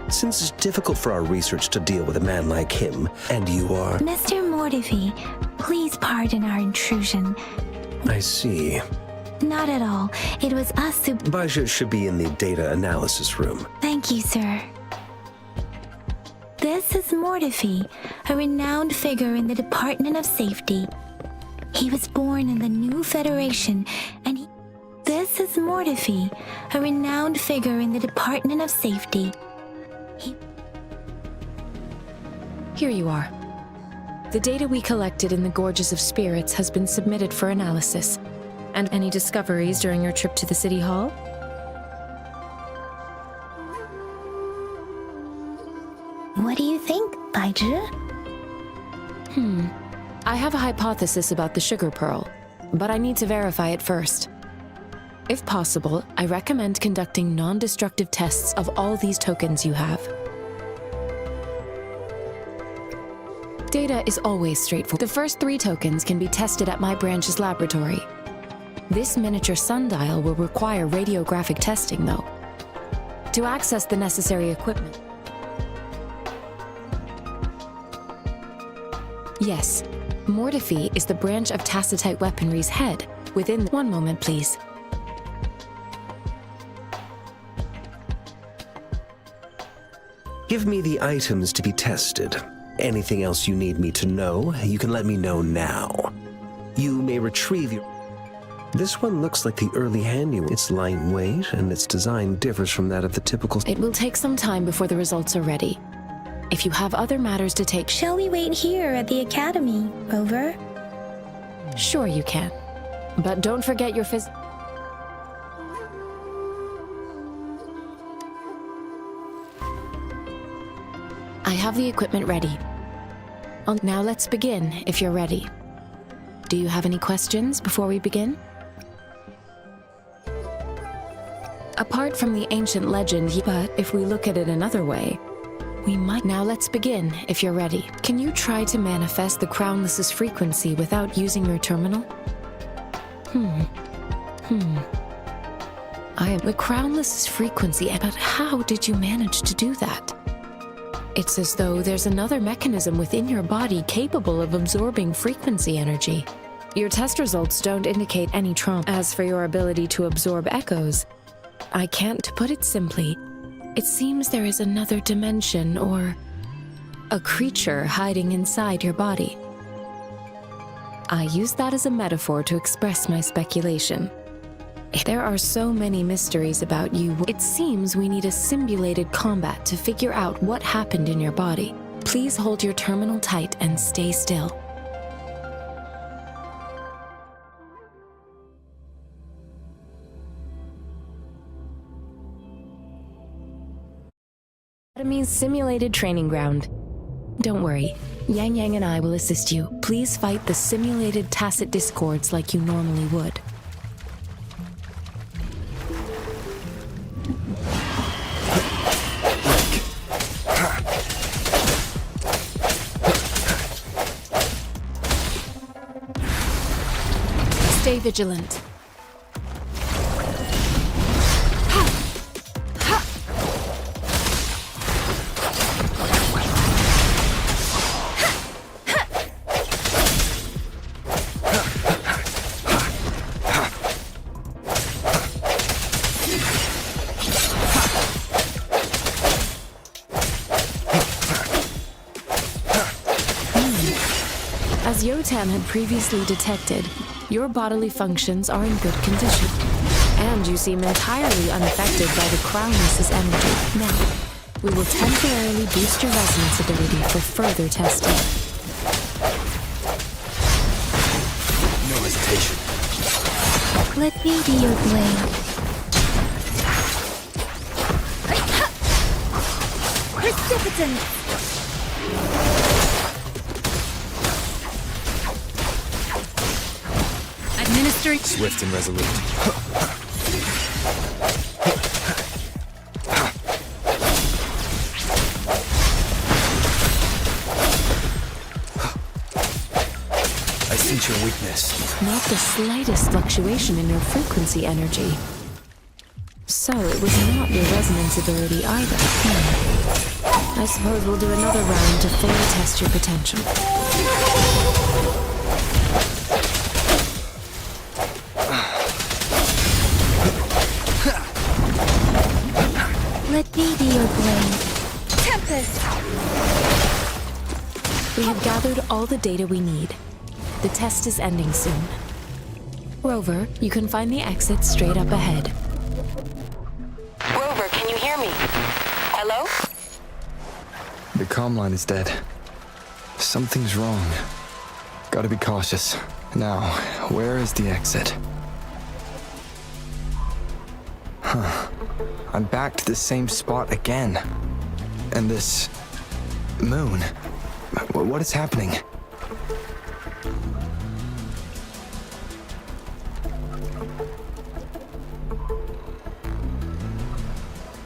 Since it's difficult for our research to deal with a man like him, and you are... Mr. Mortifi, please pardon our intrusion. I see. Not at all. It was us who... Baja should be in the data analysis room. Thank you, sir. This is Mortifi, a renowned figure in the Department of Safety. He was born in the new Federation, and he... This is Mortifi, a renowned figure in the Department of Safety. Here you are. The data we collected in the Gorges of Spirits has been submitted for analysis. And any discoveries during your trip to the City Hall? What do you think, Baiju? I have a hypothesis about the sugar pearl, but I need to verify it first. If possible, I recommend conducting non-destructive tests of all these tokens you have. Data is always straightforward. The first 3 tokens can be tested at my branch's laboratory. This miniature sundial will require radiographic testing, though. To access the necessary equipment. Yes, Mortifi is the branch of Tacitite Weaponry's head within... One moment, please. Give me the items to be tested. Anything else you need me to know, you can let me know now. You may retrieve your... This one looks like the early handiwork. It's lightweight, and its design differs from that of the typical... It will take some time before the results are ready. If you have other matters to take... Shall we wait here at the Academy, Rover? Sure you can. But don't forget your I have the equipment ready. Now let's begin, if you're ready. Do you have any questions before we begin? Apart from the ancient legend, but if we look at it another way, we might... Now let's begin, if you're ready. Can you try to manifest the Crownless's frequency without using your terminal? I am the Crownless's frequency, but how did you manage to do that? It's as though there's another mechanism within your body capable of absorbing frequency energy. Your test results don't indicate any trauma. As for your ability to absorb echoes, I can't put it simply. It seems there is another dimension or a creature hiding inside your body. I use that as a metaphor to express my speculation. There are so many mysteries about you. It seems we need a simulated combat to figure out what happened in your body. Please hold your terminal tight and stay still. Academy's simulated training ground. Don't worry, Yang Yang and I will assist you. Please fight the simulated tacit discords like you normally would. Stay vigilant. As Yotam had previously detected, your bodily functions are in good condition, and you seem entirely unaffected by the Crownless's energy. Now, we will temporarily boost your resonance ability for further testing. No hesitation. Let me be your blade. Omnipotent! Administering... Swift and resolute. I sense your weakness. Not the slightest fluctuation in your frequency energy. So it was not your resonance ability either. I suppose we'll do another round to fully test your potential. Let me be your blade. Tempest! We have gathered all the data we need. The test is ending soon. Rover, you can find the exit straight up ahead. Rover, can you hear me? Hello? The comm line is dead. Something's wrong. Gotta be cautious. Now, where is the exit? I'm back to the same spot again. And this... moon. What is happening?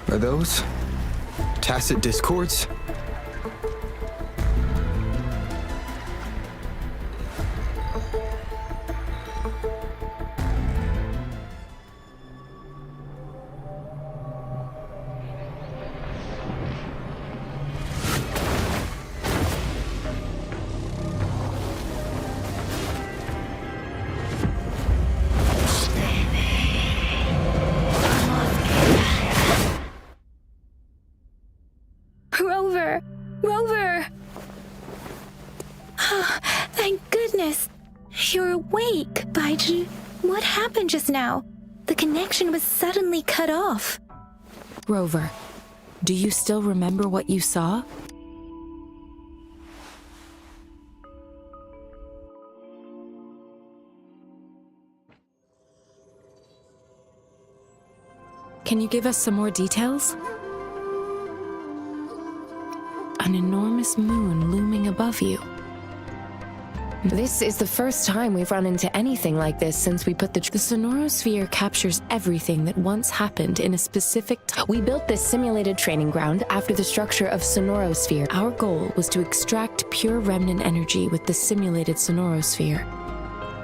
Are those... tacit discords? Rover! Rover! Thank goodness! You're awake, Baiju. What happened just now? The connection was suddenly cut off. Rover, do you still remember what you saw? Can you give us some more details? An enormous moon looming above you. This is the first time we've run into anything like this since we put the sonorosphere captures everything that once happened in a specific We built this simulated training ground after the structure of sonorosphere. Our goal was to extract pure remnant energy with the simulated sonorosphere.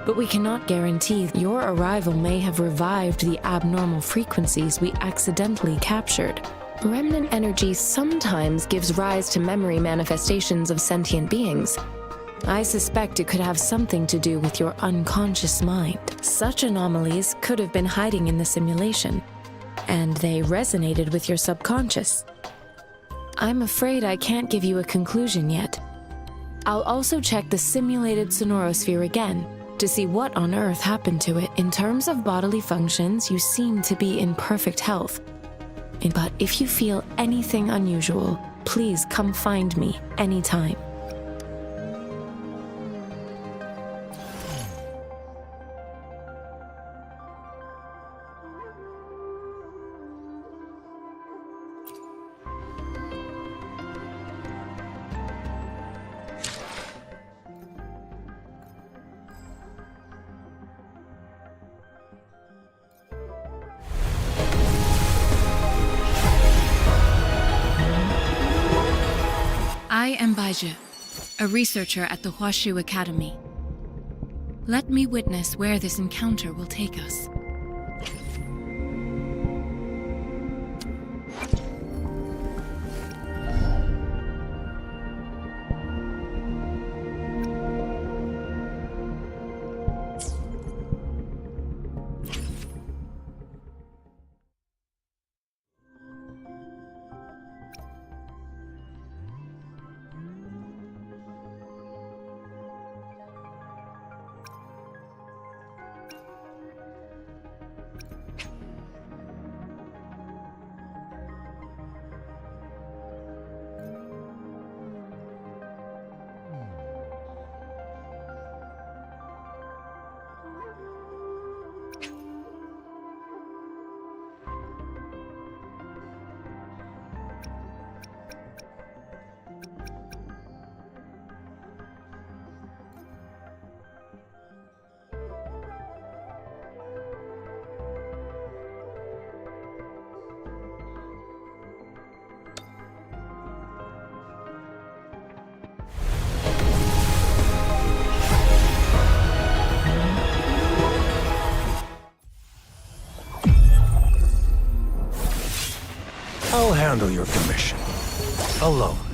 But we cannot guarantee your arrival may have revived the abnormal frequencies we accidentally captured. Remnant energy sometimes gives rise to memory manifestations of sentient beings. I suspect it could have something to do with your unconscious mind. Such anomalies could have been hiding in the simulation, and they resonated with your subconscious. I'm afraid I can't give you a conclusion yet. I'll also check the simulated sonorosphere again to see what on earth happened to it. In terms of bodily functions, you seem to be in perfect health. But if you feel anything unusual, please come find me anytime. I am Baiju, a researcher at the Huashu Academy. Let me witness where this encounter will take us. I'll handle your commission. Alone.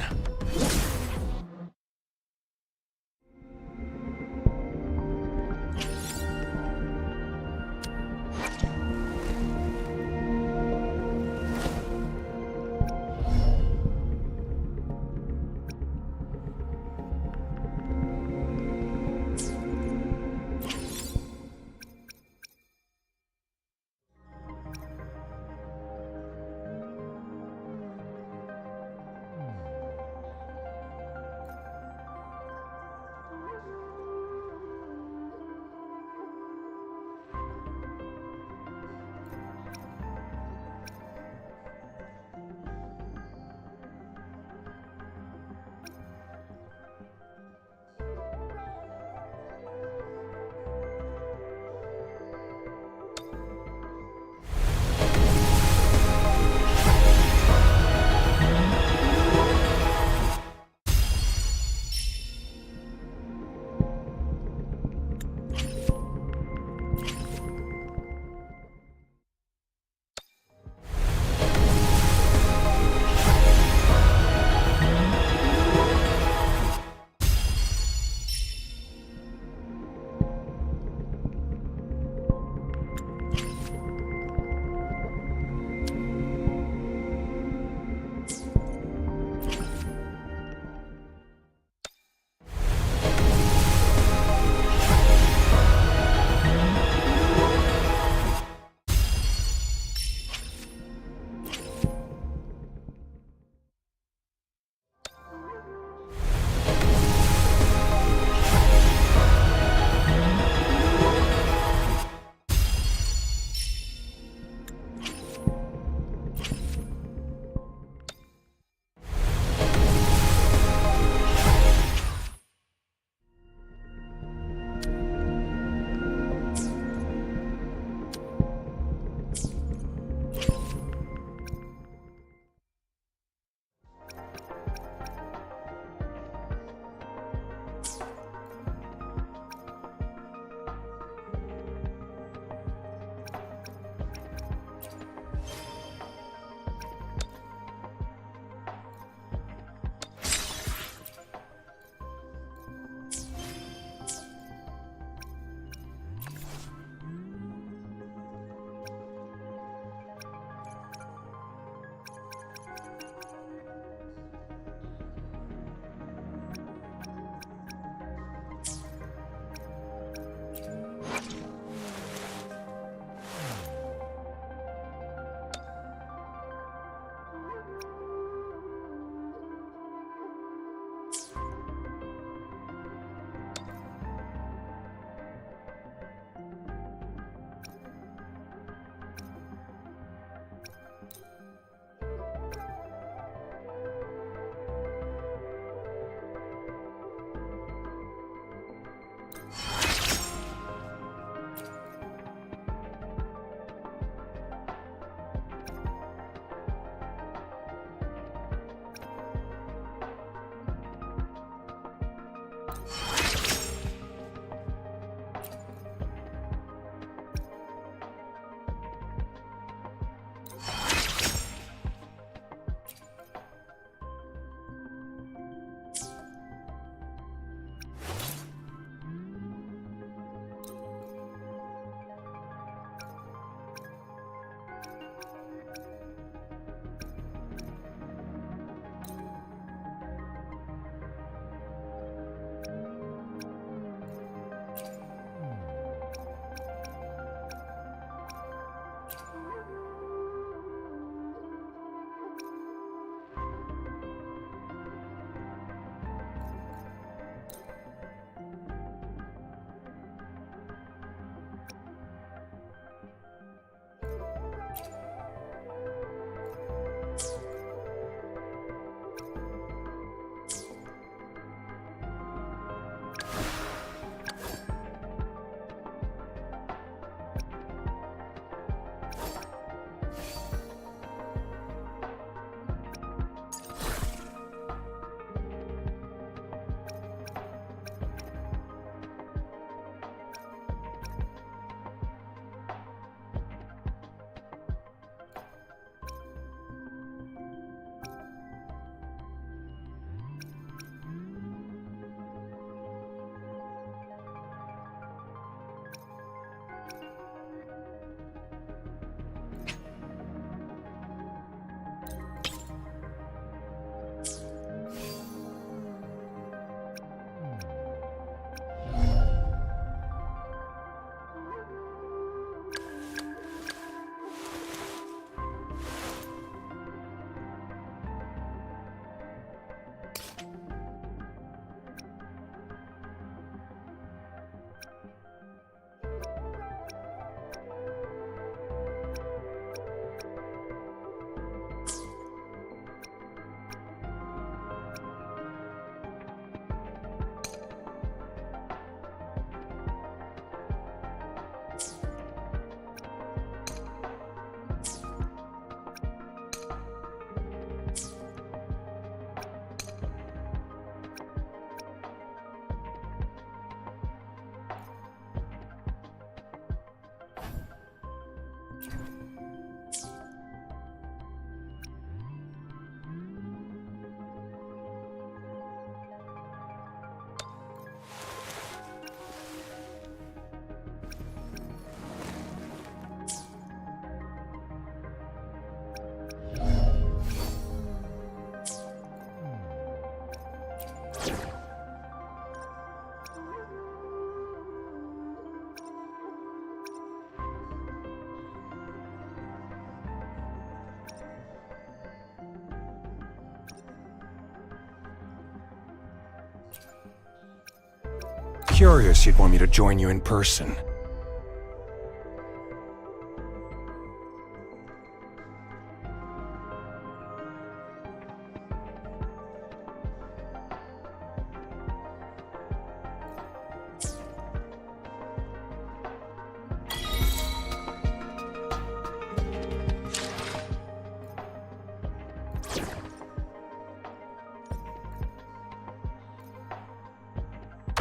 curious you'd want me to join you in person.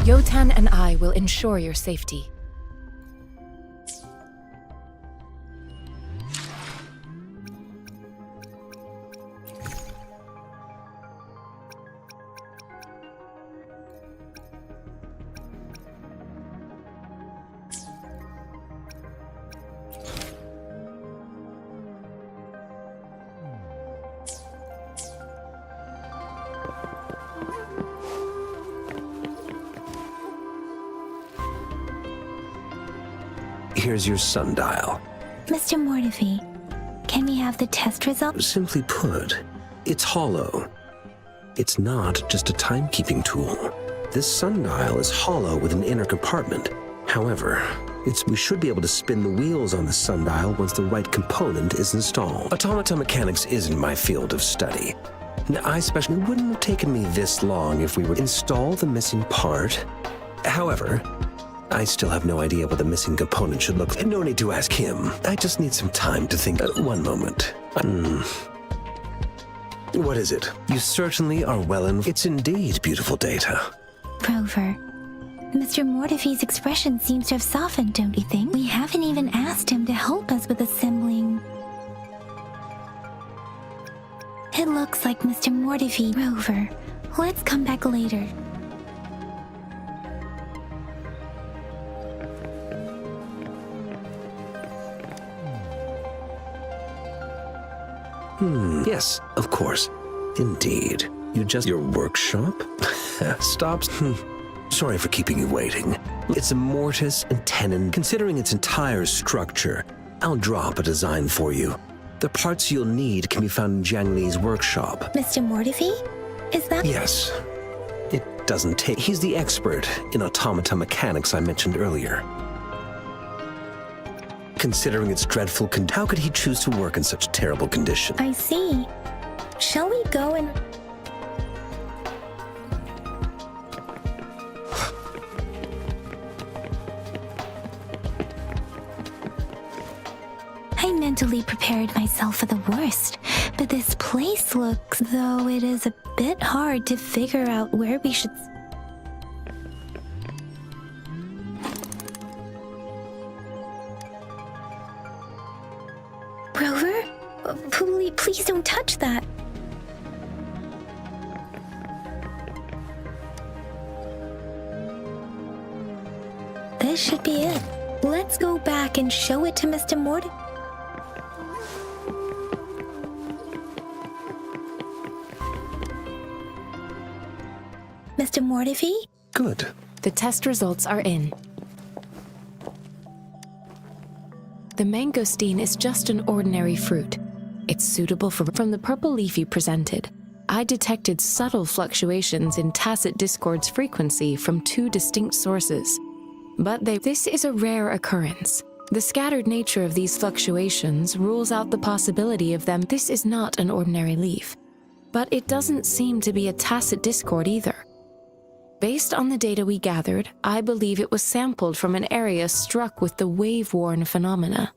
Yotan and I will ensure your safety. Here's your sundial. Mr. Mortefi, can we have the test results? Simply put, it's hollow. It's not just a timekeeping tool. This sundial is hollow with an inner compartment. However, we should be able to spin the wheels on the sundial once the right component is installed. Automata mechanics isn't my field of study. Now, it wouldn't have taken me this long if we would install the missing part. However, I still have no idea what the missing component should look like. No need to ask him. I just need some time to think. One moment. What is it? You certainly are It's indeed beautiful data. Rover, Mr. Mortefi's expression seems to have softened, don't you think? We haven't even asked him to help us with assembling. It looks like Mr. Mortefi. Rover, let's come back later. Yes, of course. Indeed. Your workshop? Stops? Sorry for keeping you waiting. It's a mortise and tenon. Considering its entire structure, I'll drop a design for you. The parts you'll need can be found in Jiang Li's workshop. Mr. Mortefi? Is that— Yes. It doesn't take— He's the expert in automata mechanics I mentioned earlier. Considering its dreadful how could he choose to work in such terrible condition? I see. Shall we go and— I mentally prepared myself for the worst, but this place looks, though it is a bit hard to figure out where we should— Rover? Please don't touch that. This should be it. Let's go back and show it to Mr. Mortefi. Mr. Mortefi? Good. The test results are in. The mangosteen is just an ordinary fruit. It's suitable from the purple leaf you presented. I detected subtle fluctuations in tacit discord's frequency from two distinct sources. But this is a rare occurrence. The scattered nature of these fluctuations rules out the possibility of them. This is not an ordinary leaf. But it doesn't seem to be a tacit discord either. Based on the data we gathered, I believe it was sampled from an area struck with the wave-worn phenomena.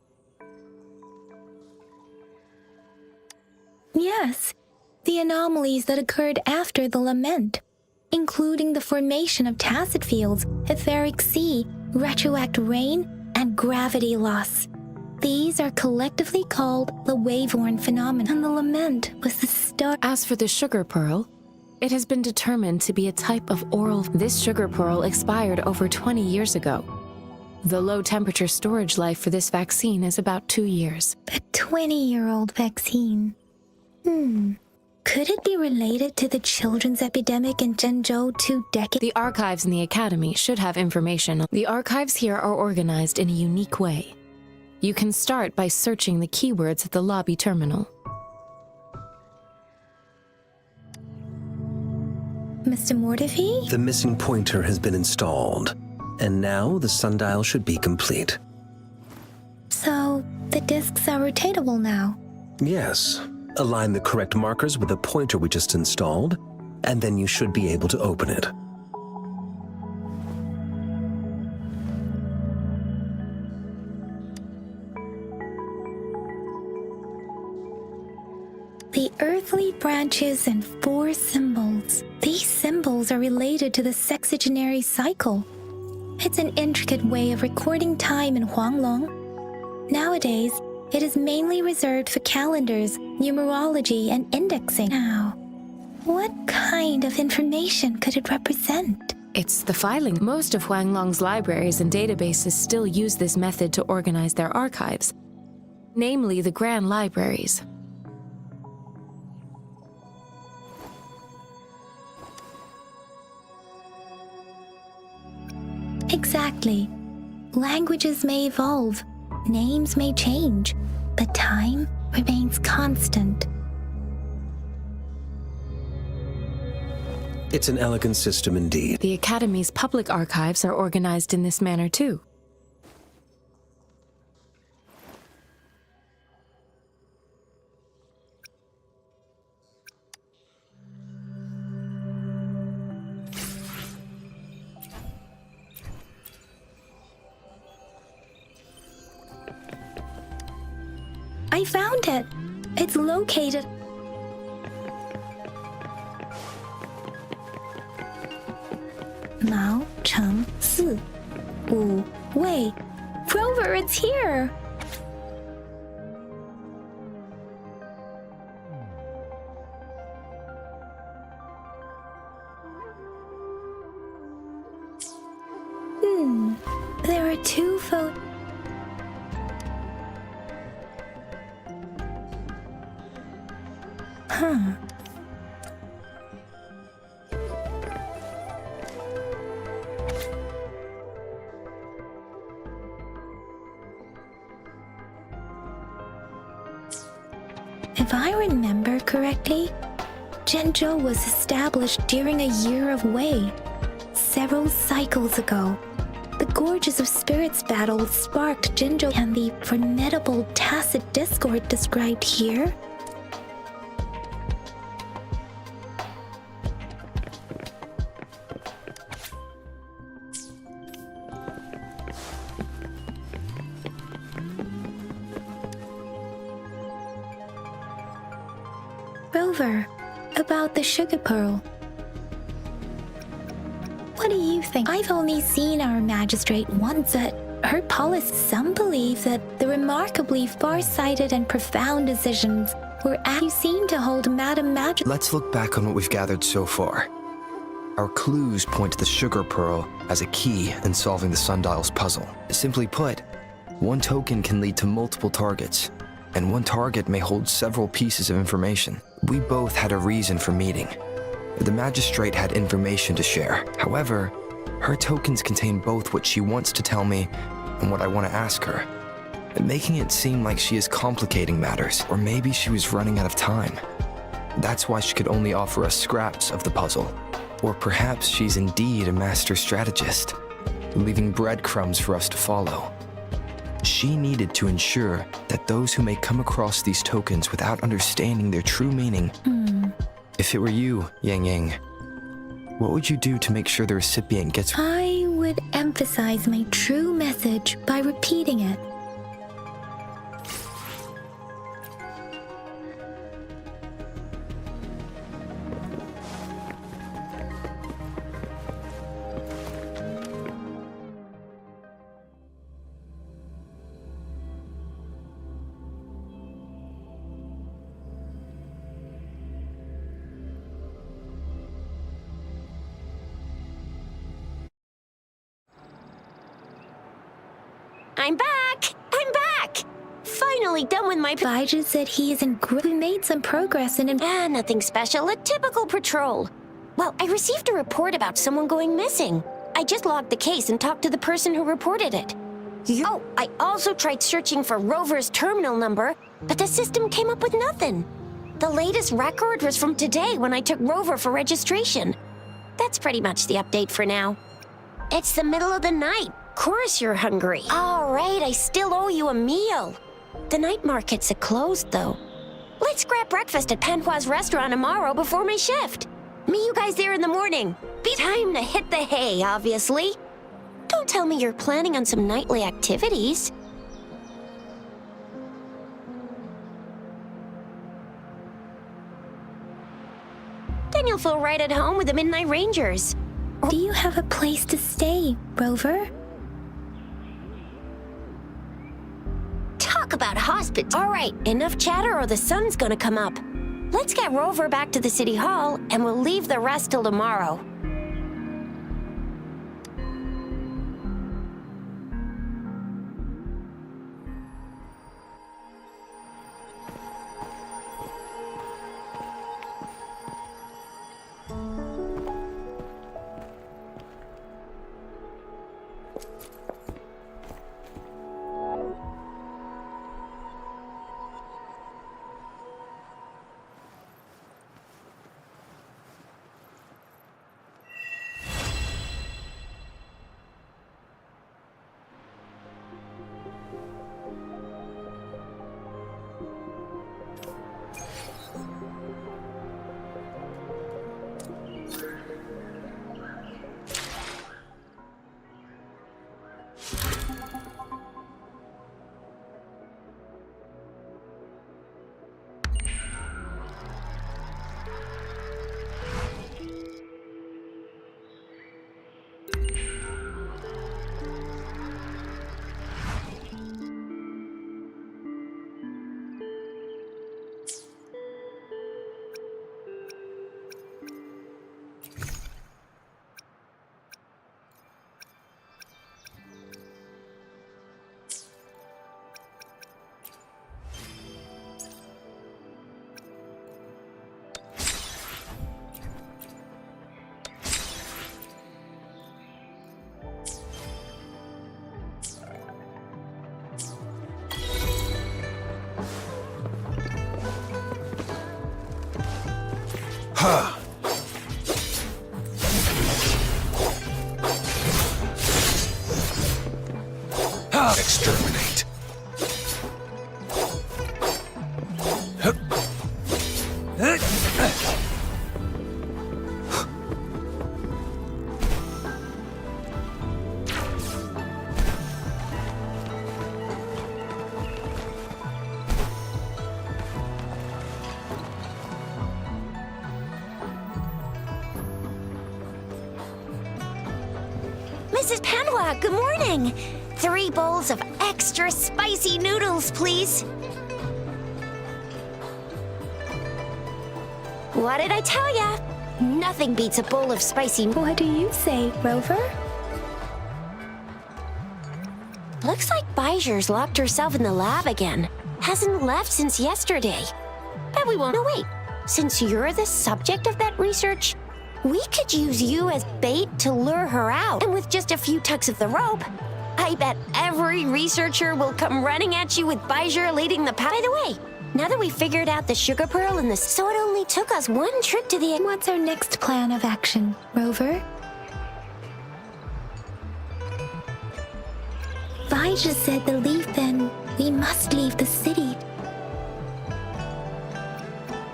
Yes, the anomalies that occurred after the lament, including the formation of tacit fields, etheric sea, retroact rain, and gravity loss. These are collectively called the wave-worn phenomena, and the lament was the start. As for the sugar pearl, it has been determined to be a type of oral. This sugar pearl expired over 20 years ago. The low-temperature storage life for this vaccine is about 2 years. A 20-year-old vaccine. Could it be related to the children's epidemic in Zhengzhou 2 decades? The archives in the Academy should have information. The archives here are organized in a unique way. You can start by searching the keywords at the lobby terminal. Mr. Mortefi? The missing pointer has been installed. And now the sundial should be complete. So, the discs are rotatable now. Yes. Align the correct markers with the pointer we just installed, and then you should be able to open it. The earthly branches and 4 symbols. These symbols are related to the sexagenary cycle. It's an intricate way of recording time in Huanglong. Nowadays, it is mainly reserved for calendars, numerology, and indexing. Now, what kind of information could it represent? It's the filing. Most of Huanglong's libraries and databases still use this method to organize their archives, namely the Grand Libraries. Exactly. Languages may evolve, names may change, but time remains constant. It's an elegant system indeed. The Academy's public archives are organized in this manner too. I found it! It's located... Mao Cheng Si. Wu Wei. Rover, it's here! There are 2 photos. Huh. If I remember correctly, Zhenzhou was established during a year of Wei, several cycles ago. The Gorges of Spirits battle sparked Zhenzhou, and the formidable tacit discord described here. Rover, about the sugar pearl. What do you think? I've only seen our magistrate once at her policy. Some believe that the remarkably far-sighted and profound decisions were you seem to hold Madam Magistrate. Let's look back on what we've gathered so far. Our clues point to the sugar pearl as a key in solving the sundial's puzzle. Simply put, one token can lead to multiple targets, and one target may hold several pieces of information. We both had a reason for meeting. The magistrate had information to share. However, her tokens contain both what she wants to tell me and what I want to ask her, making it seem like she is complicating matters, or maybe she was running out of time. That's why she could only offer us scraps of the puzzle. Or perhaps she's indeed a master strategist, leaving breadcrumbs for us to follow. She needed to ensure that those who may come across these tokens without understanding their true meaning. If it were you, Yang Yang, what would you do to make sure the recipient gets... I would emphasize my true message by repeating it. I'm back! I'm back! Finally done with my... Baizhi said he is in we made some progress in... nothing special. A typical patrol. Well, I received a report about someone going missing. I just logged the case and talked to the person who reported it. Oh, I also tried searching for Rover's terminal number, but the system came up with nothing. The latest record was from today when I took Rover for registration. That's pretty much the update for now. It's the middle of the night. Of course you're hungry. All right, I still owe you a meal. The night markets are closed, though. Let's grab breakfast at Panhua's restaurant tomorrow before my shift. Meet you guys there in the morning. Be time to hit the hay, obviously. Don't tell me you're planning on some nightly activities. Then you'll feel right at home with the Midnight Rangers. Do you have a place to stay, Rover? Talk about hospitals. All right, enough chatter or the sun's gonna come up. Let's get Rover back to the city hall, and we'll leave the rest till tomorrow. Ha! Exterminate. Mrs. Panhua, good morning. 3 bowls of extra spicy noodles, please. What did I tell ya? Nothing beats a bowl of spicy. What do you say, Rover? Looks like Baijer's locked herself in the lab again. Hasn't left since yesterday. Bet we won't. No, wait. Since you're the subject of that research, we could use you as bait to lure her out. And with just a few tugs of the rope, I bet every researcher will come running at you with Baijer leading the pack. By the way, now that we figured out the sugar pearl and the... So it only took us 1 trip to the... What's our next plan of action, Rover? Vija said to leave, then we must leave the city.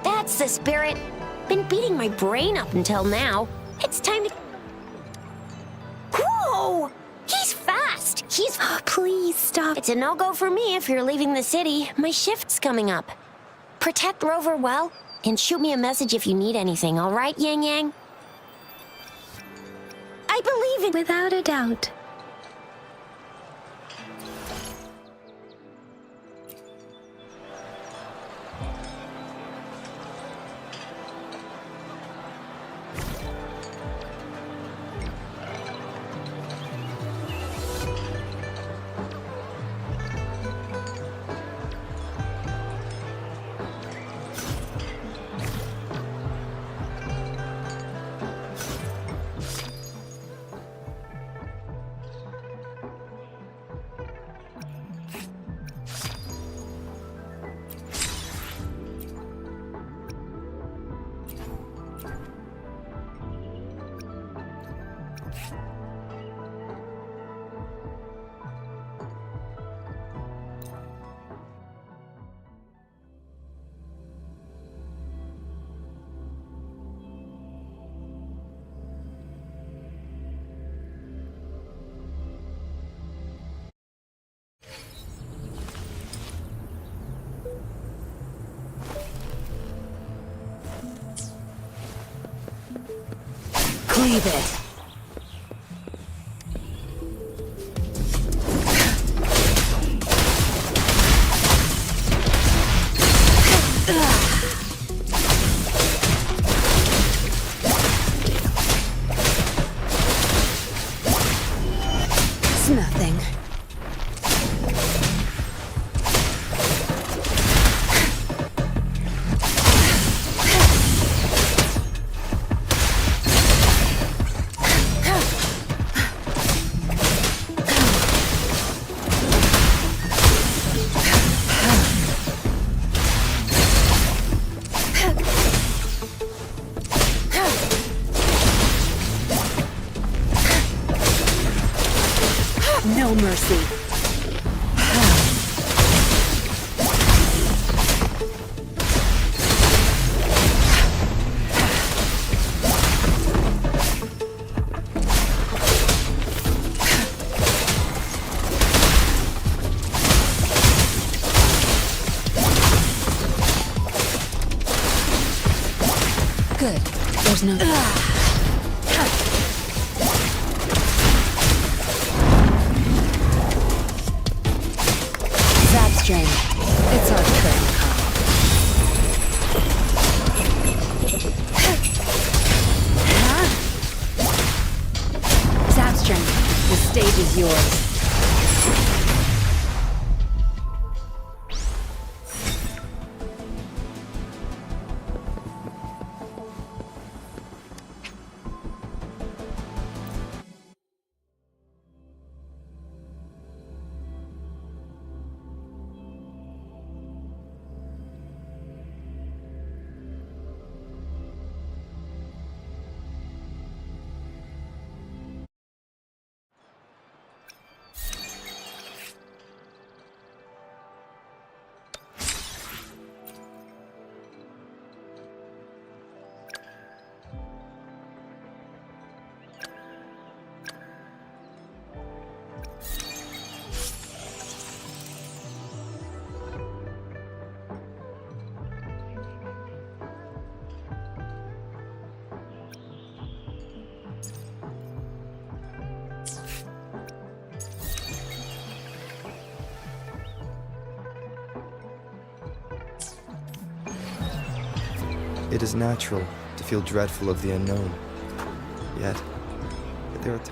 That's the spirit. Been beating my brain up until now. It's time to... Whoa! He's fast! He's... Oh, please stop. It's a no-go for me if you're leaving the city. My shift's coming up. Protect Rover well, and shoot me a message if you need anything, all right, Yang Yang? I believe in... Without a doubt. believe it. It's nothing. No mercy. Good. There's no... Strain. It's our turn. Zapstrain, the stage is yours. It is natural to feel dreadful of the unknown. Yet there are times.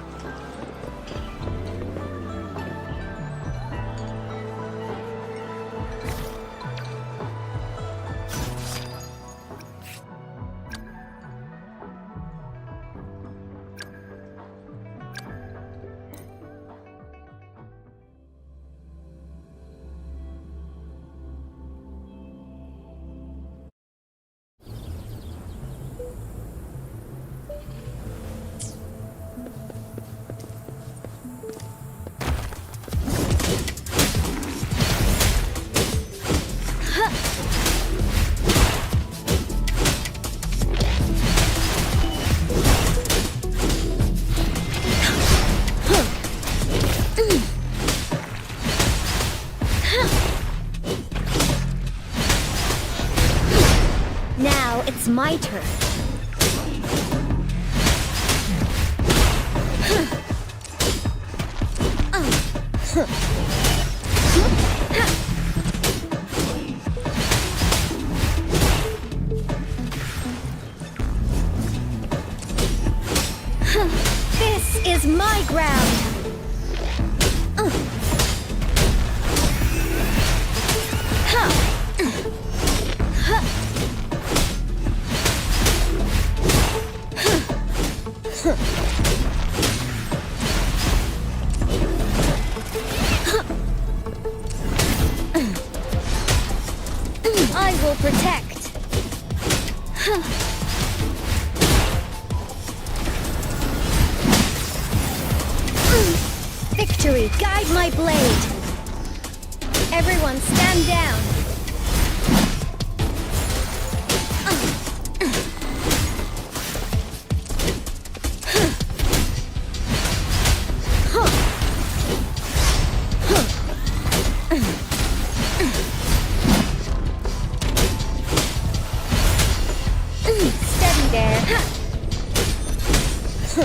Now it's my turn. This is my ground. I will protect. Victory, guide my blade. Everyone stand down. Steady there. I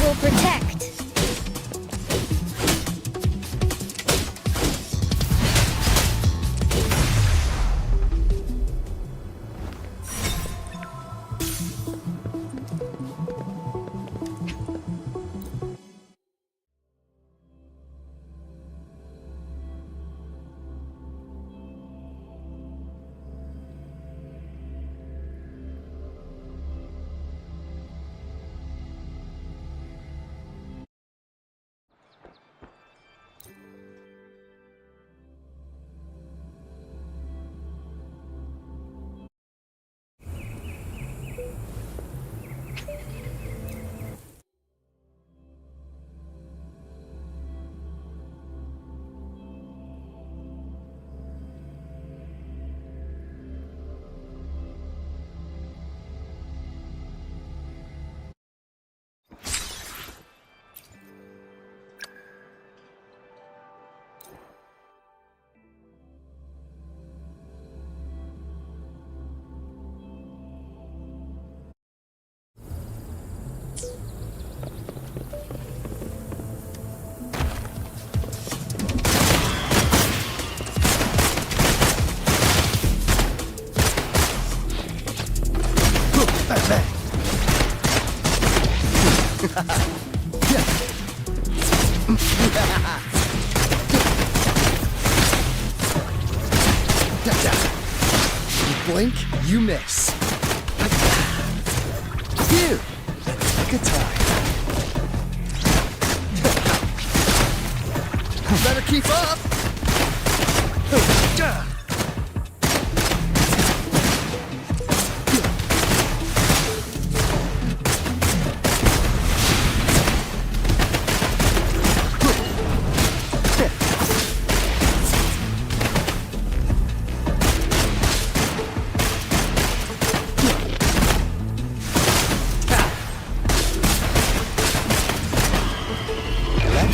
will protect. You blink, you miss. Phew! Good time. Better keep up!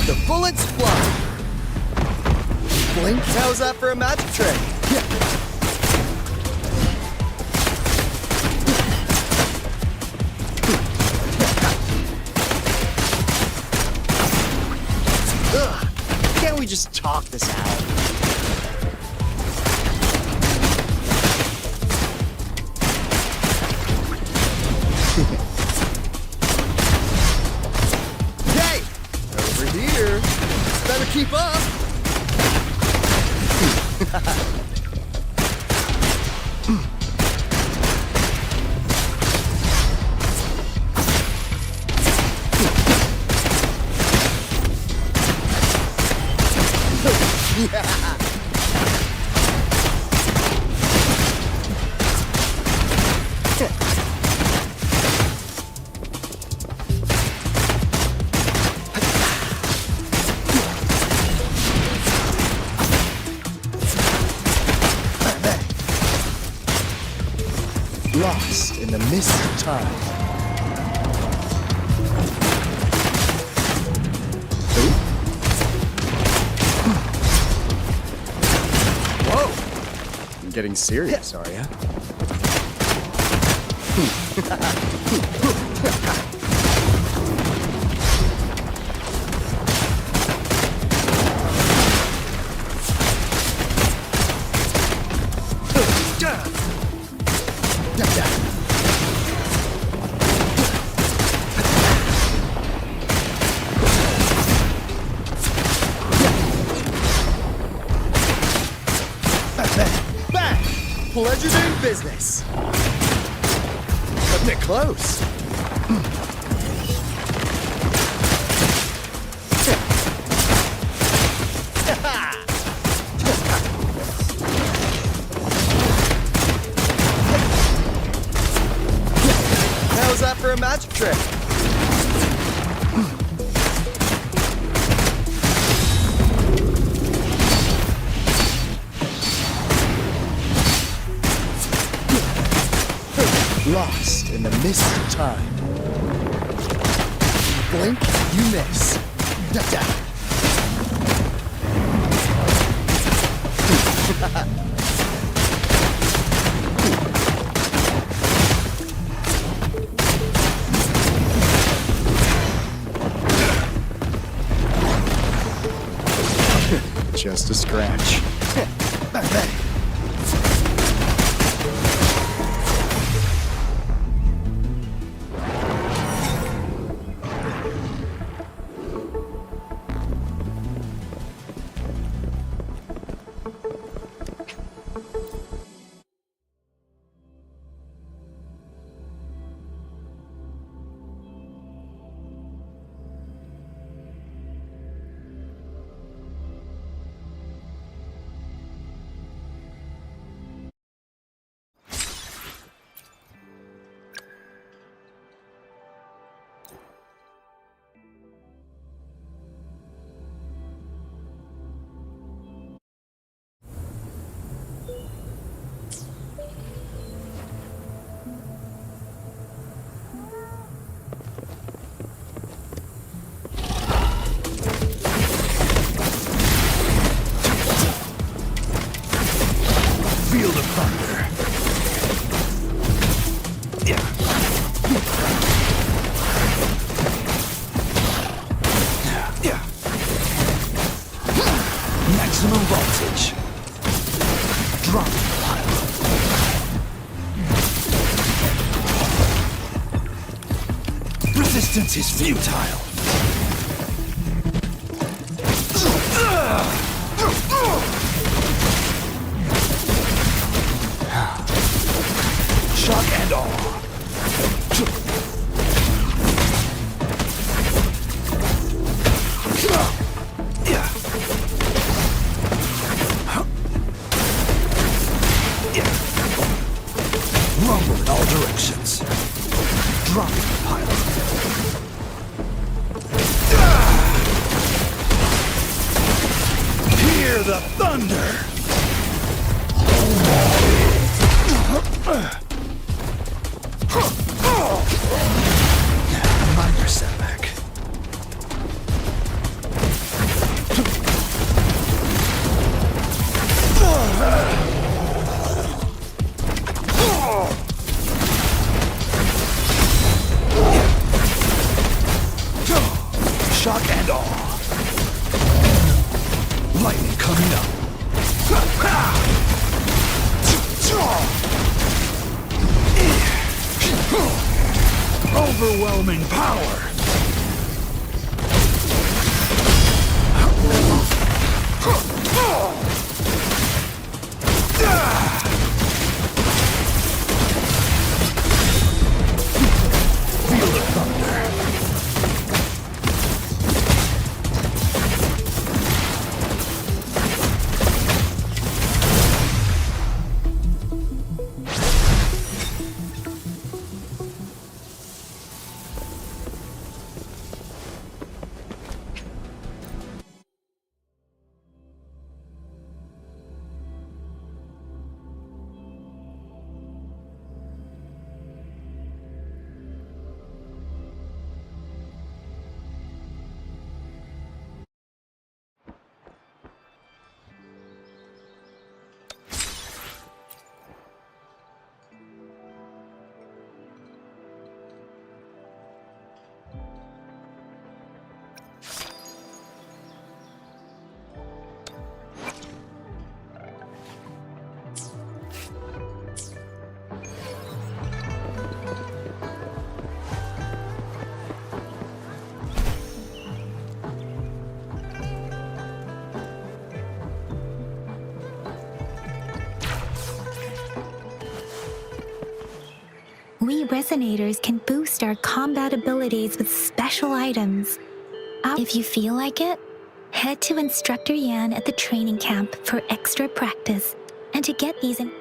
The bullets fly. Blink. How's that for a magic trick? Ugh. Can't we just talk this out? Hey! Over here. Better keep up. Yeah. Lost in the mist of time. Whoa! You're getting serious, are ya? Back! Pleasure's in business. Cutting it close. How's that for a magic trick? Lost in the mist of time. Blink, you miss. Da-da. Just a scratch. Field of thunder. Yeah. Yeah. Maximum voltage. Drop pile. Resistance is futile. Shock and awe. Rumble in all directions. Drop the pile. Hear the thunder. Minor setback. Shock and awe. Lightning coming up. Overwhelming power. Field of thunder. We resonators can boost our combat abilities with special items. If you feel like it, head to Instructor Yan at the training camp for extra practice and to get these in.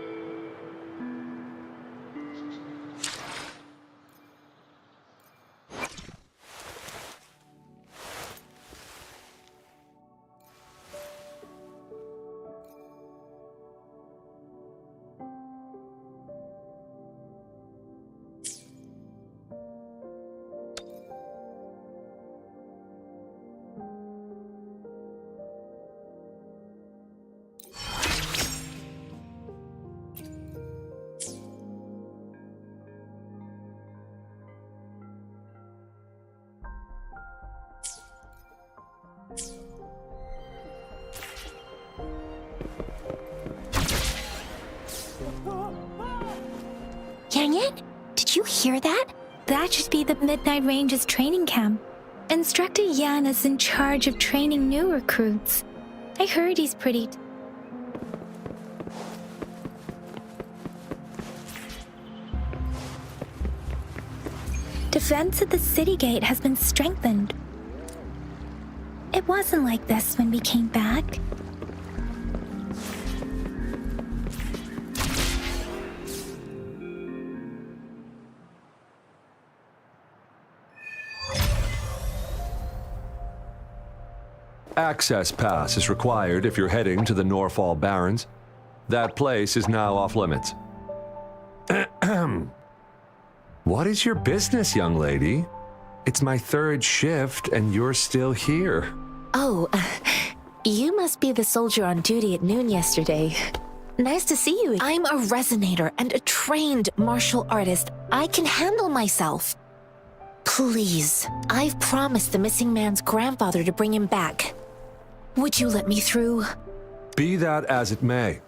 Did you hear that? That should be the Midnight Range's training camp. Instructor Yan is in charge of training new recruits. I heard he's pretty... Defense at the city gate has been strengthened. It wasn't like this when we came back. Access pass is required if you're heading to the Norfall Barrens. That place is now off limits. What is your business, young lady? It's my third shift and you're still here. Oh, you must be the soldier on duty at noon yesterday. Nice to see you. I'm a resonator and a trained martial artist. I can handle myself. Please, I've promised the missing man's grandfather to bring him back. Would you let me through? Be that as it may,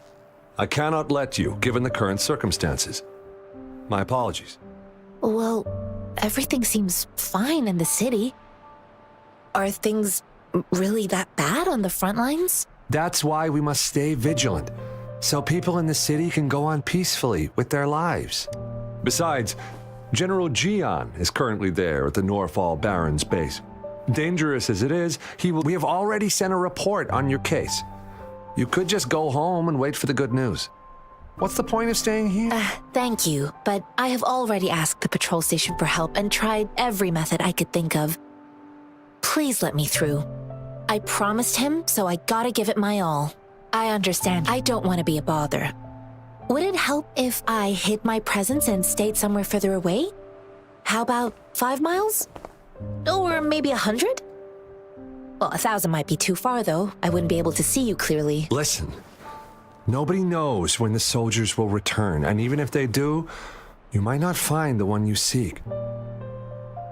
I cannot let you, given the current circumstances. My apologies. Well, everything seems fine in the city. Are things really that bad on the front lines? That's why we must stay vigilant, so people in the city can go on peacefully with their lives. Besides, General Jian is currently there at the Norfall Barrens base. Dangerous as it is, we have already sent a report on your case. You could just go home and wait for the good news. What's the point of staying here? Thank you, but I have already asked the patrol station for help and tried every method I could think of. Please let me through. I promised him, so I gotta give it my all. I understand I don't want to be a bother. Would it help if I hid my presence and stayed somewhere further away? How about 5 miles? Or maybe 100? Well, 1,000 might be too far, though. I wouldn't be able to see you clearly. Listen, nobody knows when the soldiers will return, and even if they do, you might not find the one you seek.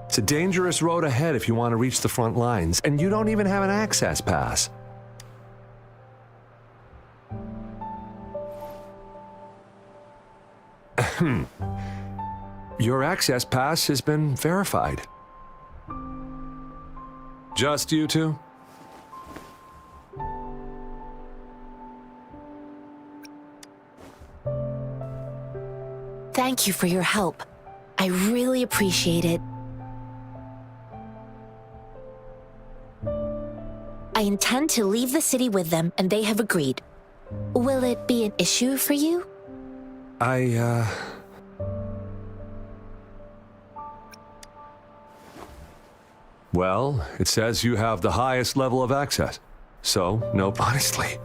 It's a dangerous road ahead if you want to reach the front lines, and you don't even have an access pass. Your access pass has been verified. Just you two? Thank you for your help. I really appreciate it. I intend to leave the city with them, and they have agreed. Will it be an issue for you? Well, it says you have the highest level of access. So, no, honestly,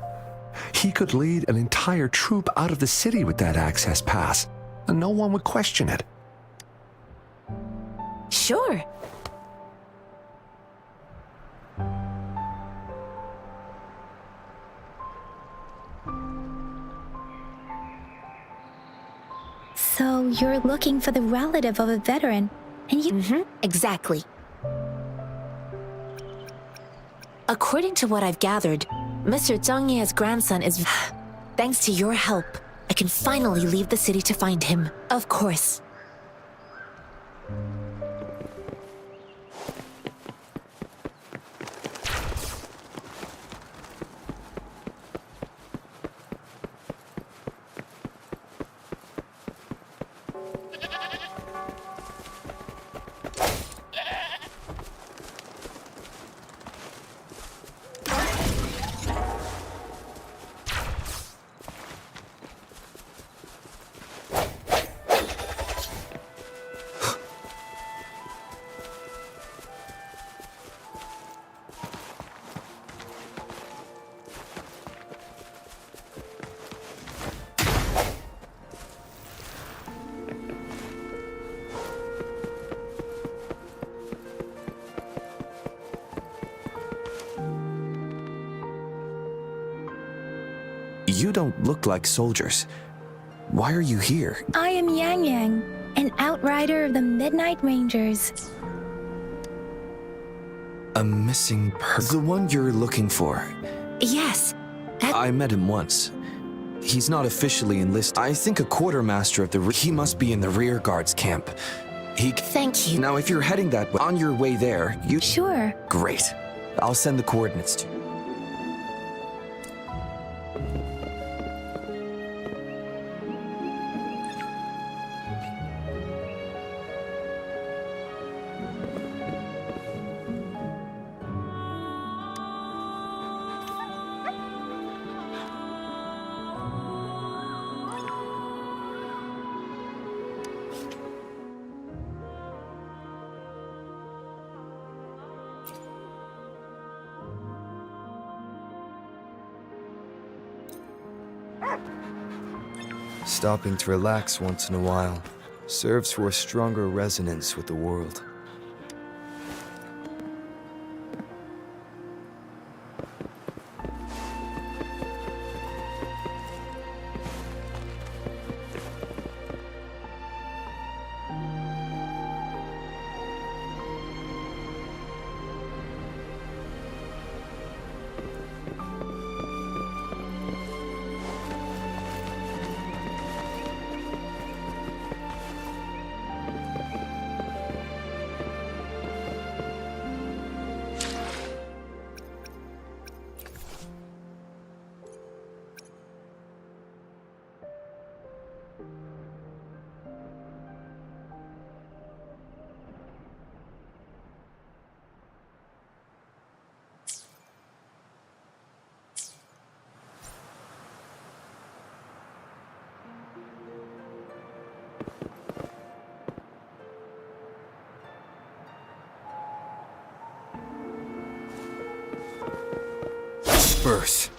he could lead an entire troop out of the city with that access pass, and no one would question it. Sure. So you're looking for the relative of a veteran, and you... Exactly. According to what I've gathered, Mr. Zhang Ye's grandson is... Thanks to your help, I can finally leave the city to find him. Of course. You don't look like soldiers. Why are you here? I am Yang Yang, an outrider of the Midnight Rangers. A missing person. The one you're looking for. Yes, that... I met him once. He's not officially enlisted. I think a quartermaster of the... He must be in the rear guards camp. Thank you. Now, if you're heading that way, on your way there, you... Sure. Great. I'll send the coordinates to you. Stopping to relax once in a while serves for a stronger resonance with the world. Disperse.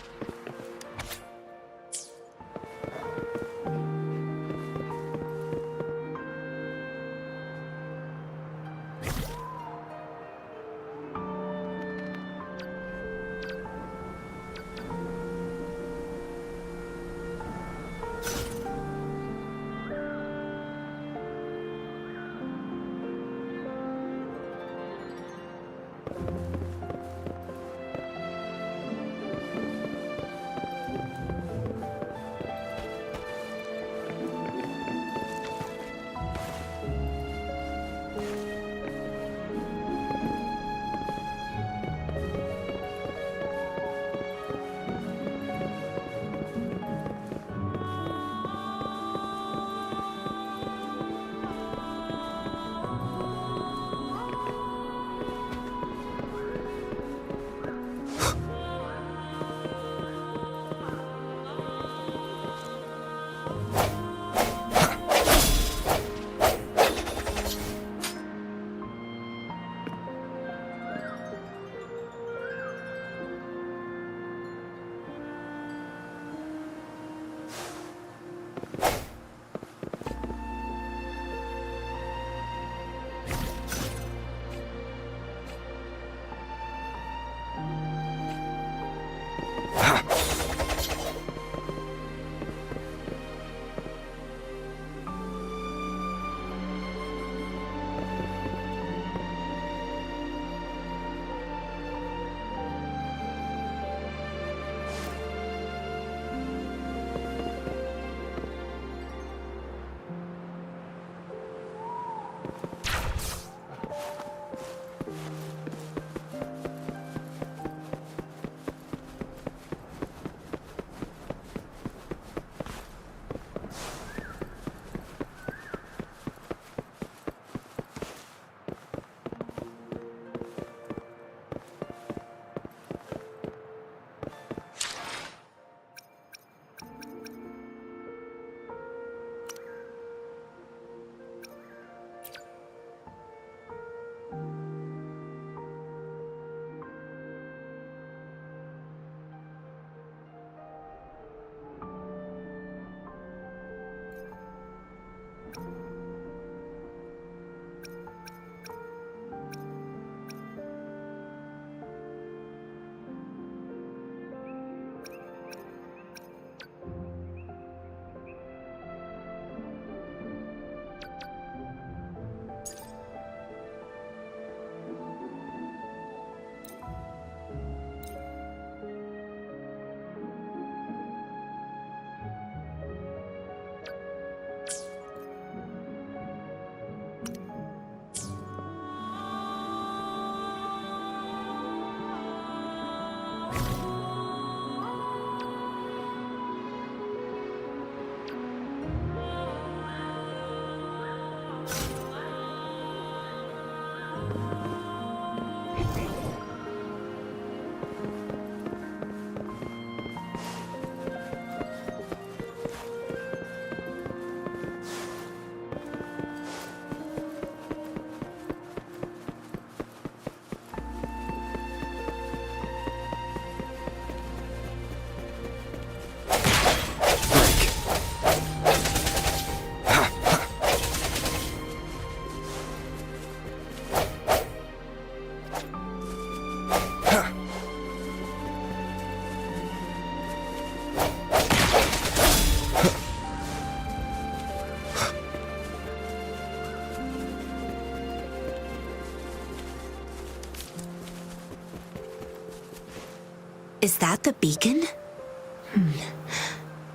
Is that the beacon?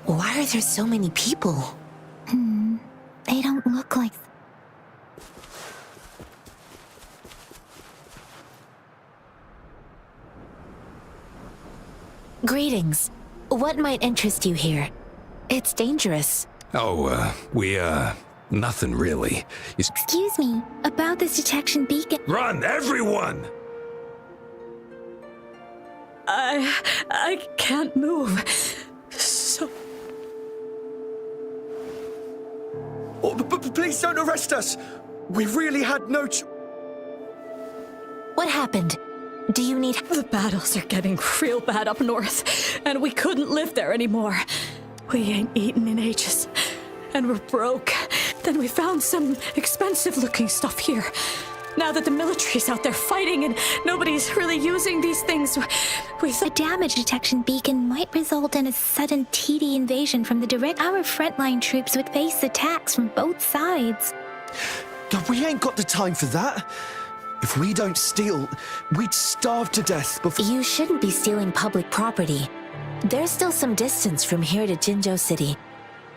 Why are there so many people? They don't look like... Greetings. What might interest you here? It's dangerous. Oh, nothing really. Excuse me, about this detection beacon... Run, everyone! I can't move. So... Oh, please don't arrest us! We really had no What happened? Do you need... The battles are getting real bad up north, and we couldn't live there anymore. We ain't eaten in ages, and we're broke. Then we found some expensive-looking stuff here. Now that the military's out there fighting and nobody's really using these things, we thought... The damage detection beacon might result in a sudden TD invasion from the direct... Our frontline troops would face attacks from both sides. God, we ain't got the time for that. If we don't steal, we'd starve to death before... You shouldn't be stealing public property. There's still some distance from here to Jinzhou City.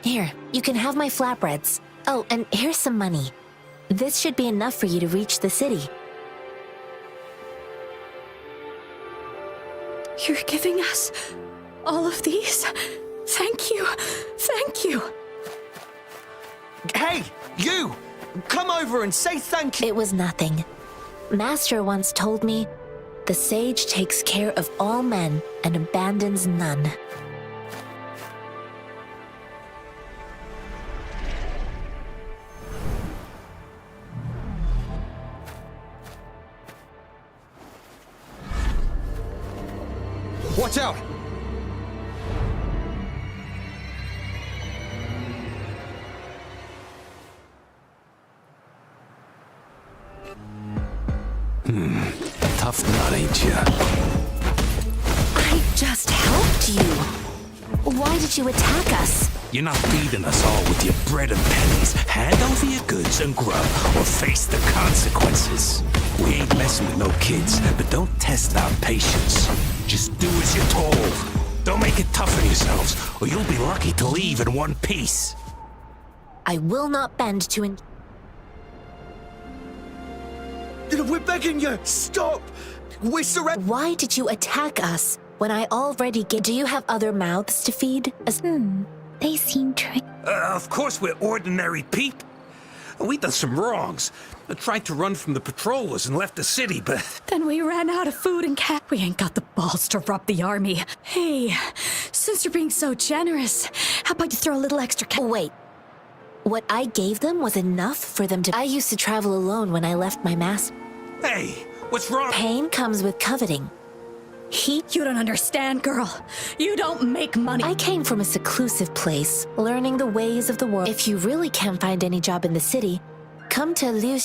Here, you can have my flatbreads. Oh, and here's some money. This should be enough for you to reach the city. You're giving us all of these? Thank you. Thank you. Hey, you! Come over and say thank you. It was nothing. Master once told me, the sage takes care of all men and abandons none. Watch out! Tough nut, ain't ya? I just helped you. Why did you attack us? You're not feeding us all with your bread and pennies. Hand over your goods and grub, or face the consequences. We ain't messing with no kids, but don't test our patience. Just do as you're told. Don't make it tough on yourselves, or you'll be lucky to leave in one piece. I will not bend to We're begging you, stop! We're surrendering. Why did you attack us when I already get... Do you have other mouths to feed? They seem Of course we're ordinary people. We done some wrongs. I tried to run from the patrollers and left the city, but... Then we ran out of food and We ain't got the balls to rob the army. Hey, since you're being so generous, how about you throw a little extra Wait. What I gave them was enough for them to... I used to travel alone when I left my master. Hey, what's wrong? Pain comes with coveting. You don't understand, girl. You don't make money. I came from a seclusive place, learning the ways of the world. If you really can't find any job in the city, come to Liu...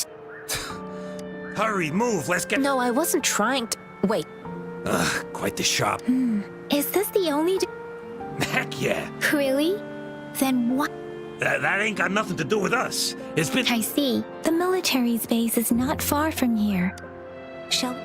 Hurry, move, let's get... No, I wasn't trying to... Wait. Quite the shop. Is this the only... Heck yeah. Really? Then what? That ain't got nothing to do with us. It's been... I see. The military's base is not far from here. Shall...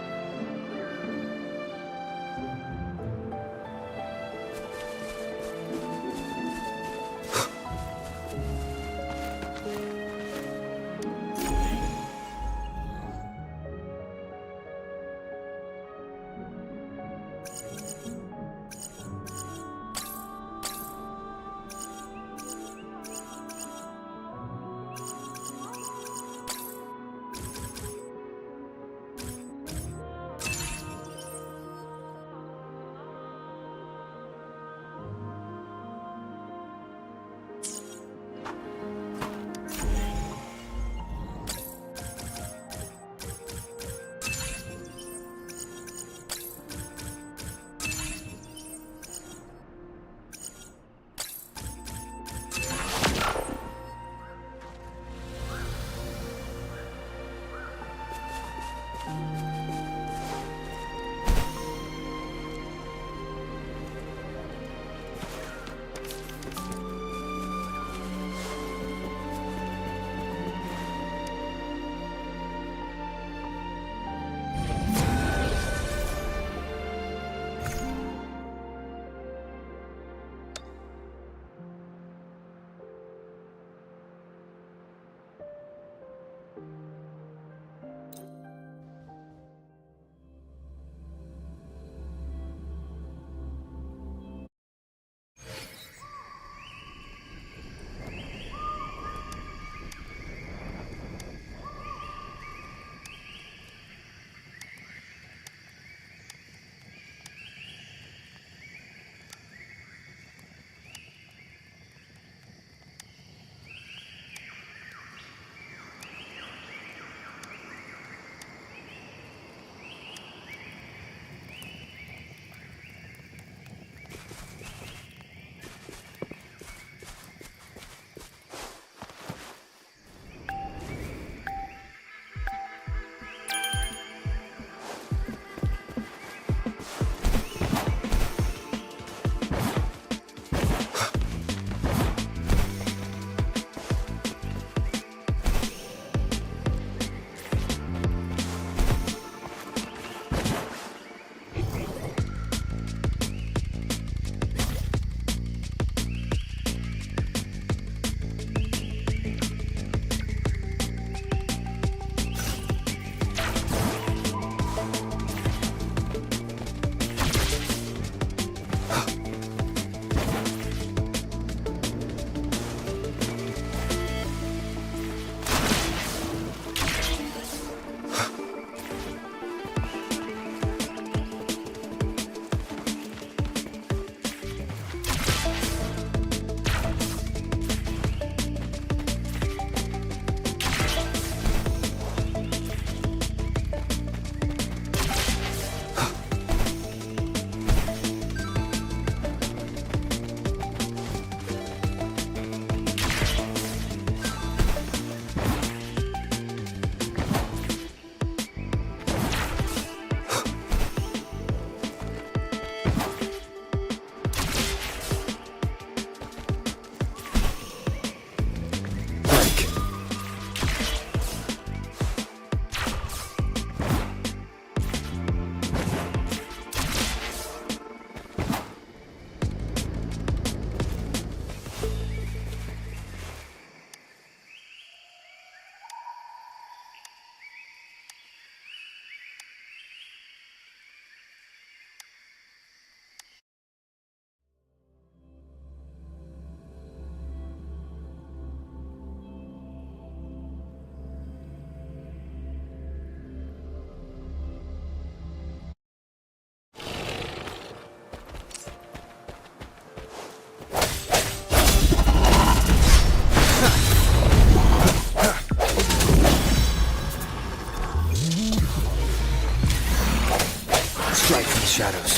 shadows.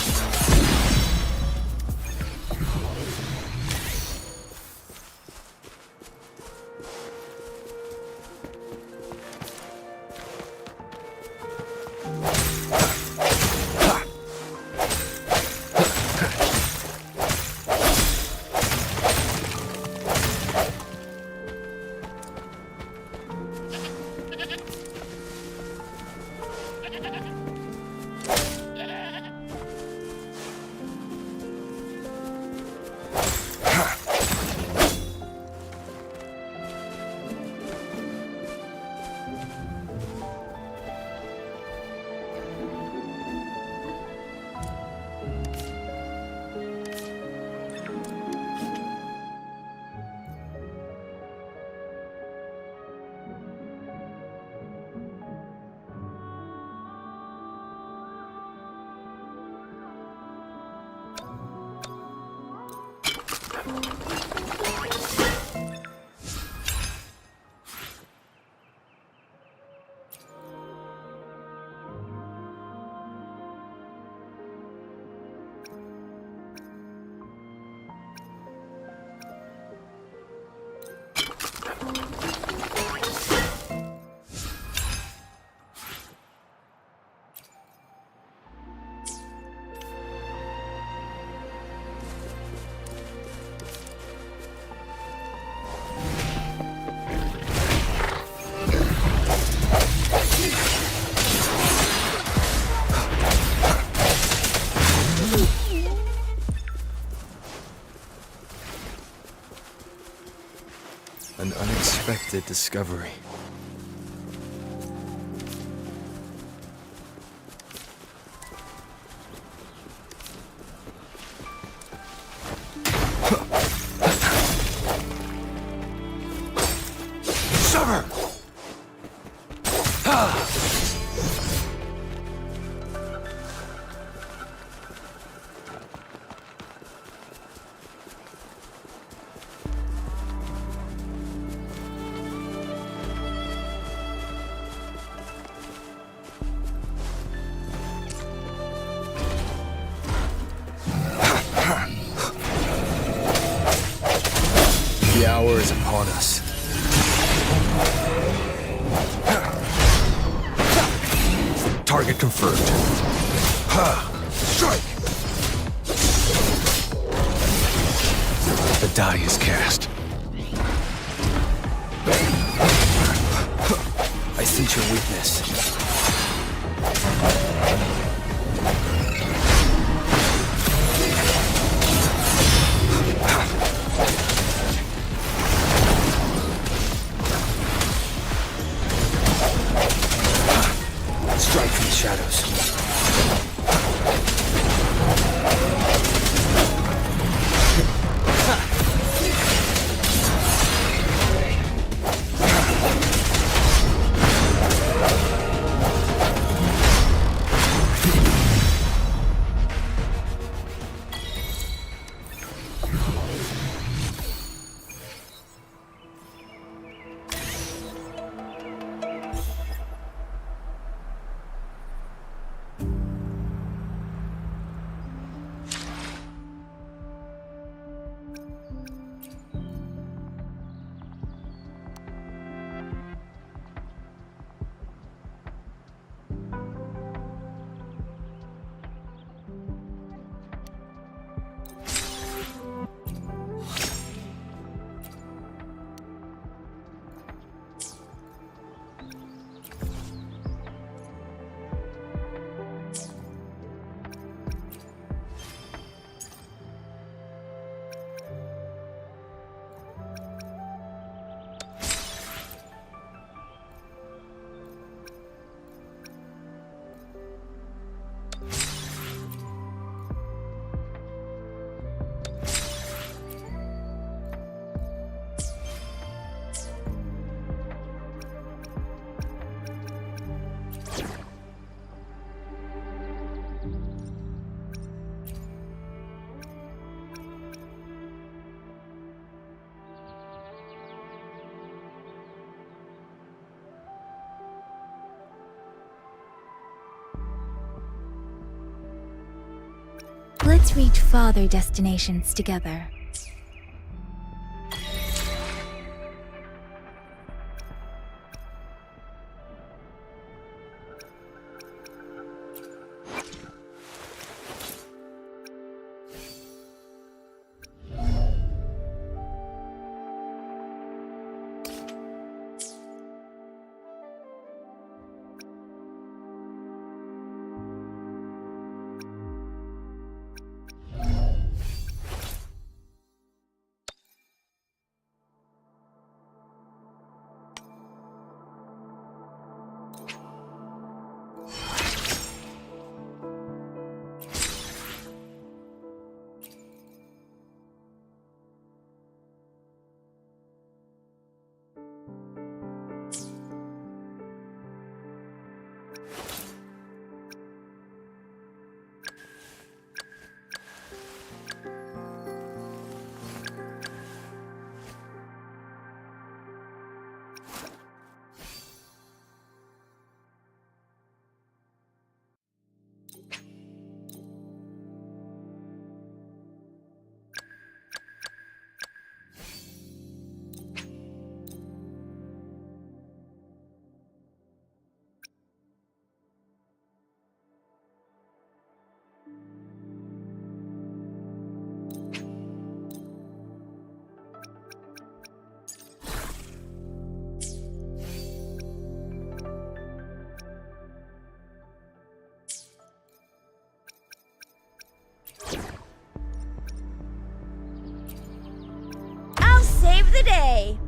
An unexpected discovery. Summer! The hour is upon us. Target confirmed. Strike! The die is cast. I sense your weakness. Strike from the shadows. Let's reach farther destinations together. I'll save the day!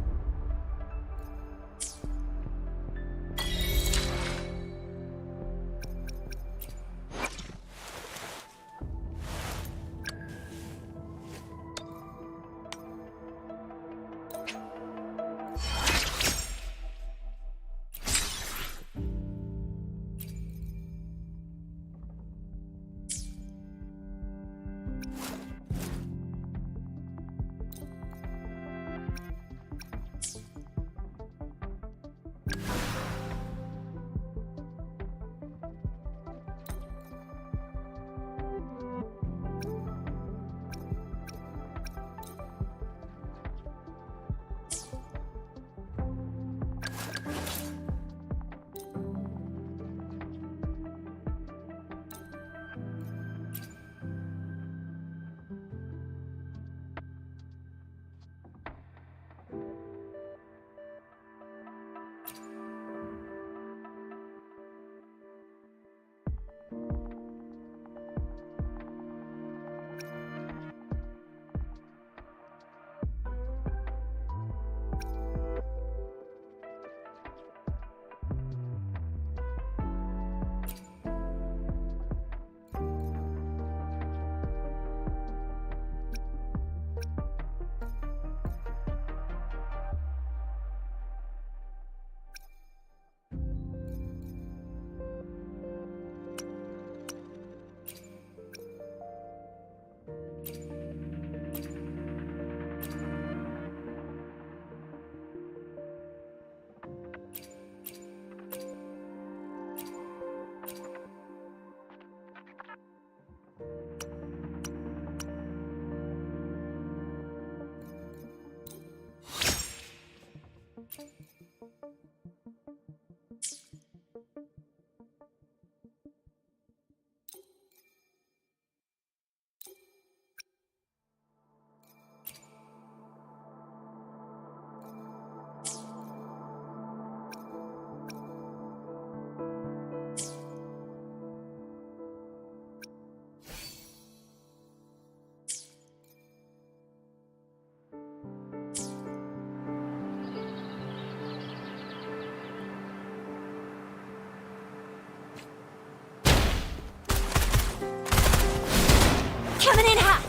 Coming in hot!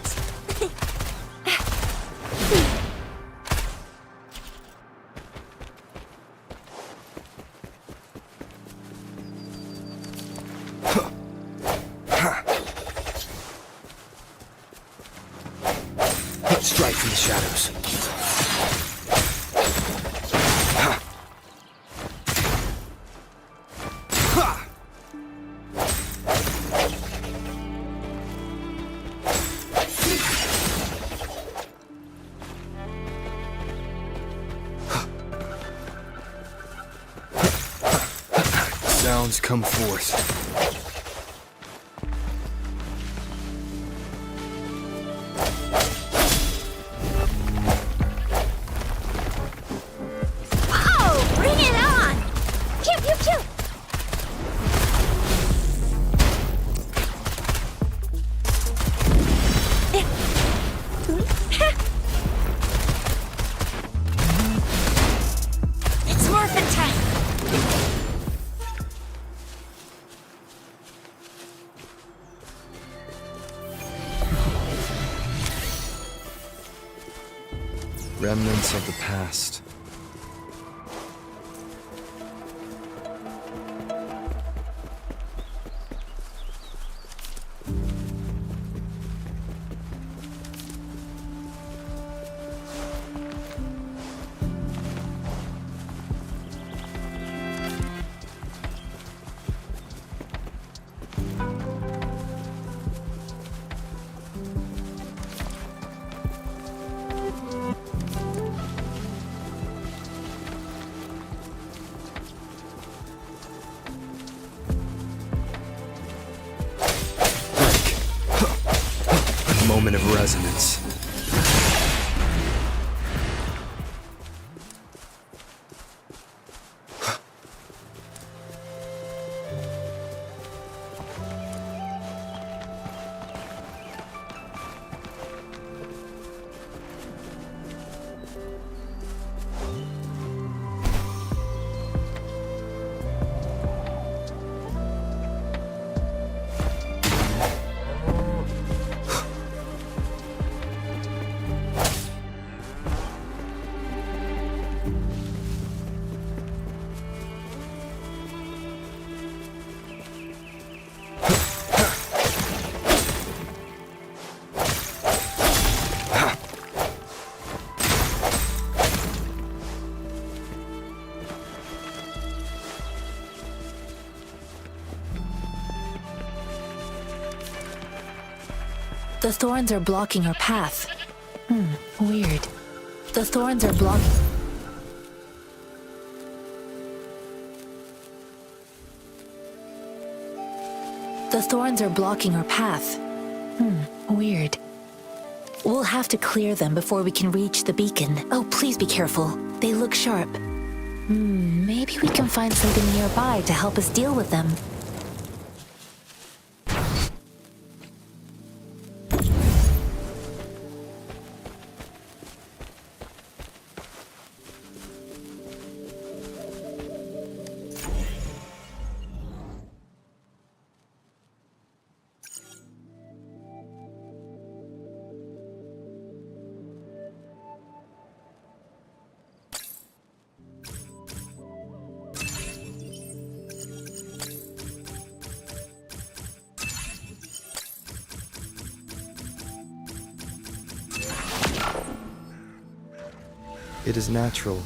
Strike from the shadows. sounds come forth. Oh, bring it on! Pew, pew, pew! It's morphin' time! Remnants of the past. Moment of resonance. The thorns are blocking our path. Weird. The thorns are blocking... The thorns are blocking our path. Weird. We'll have to clear them before we can reach the beacon. Oh, please be careful. They look sharp. Maybe we can find something nearby to help us deal with them. It is natural.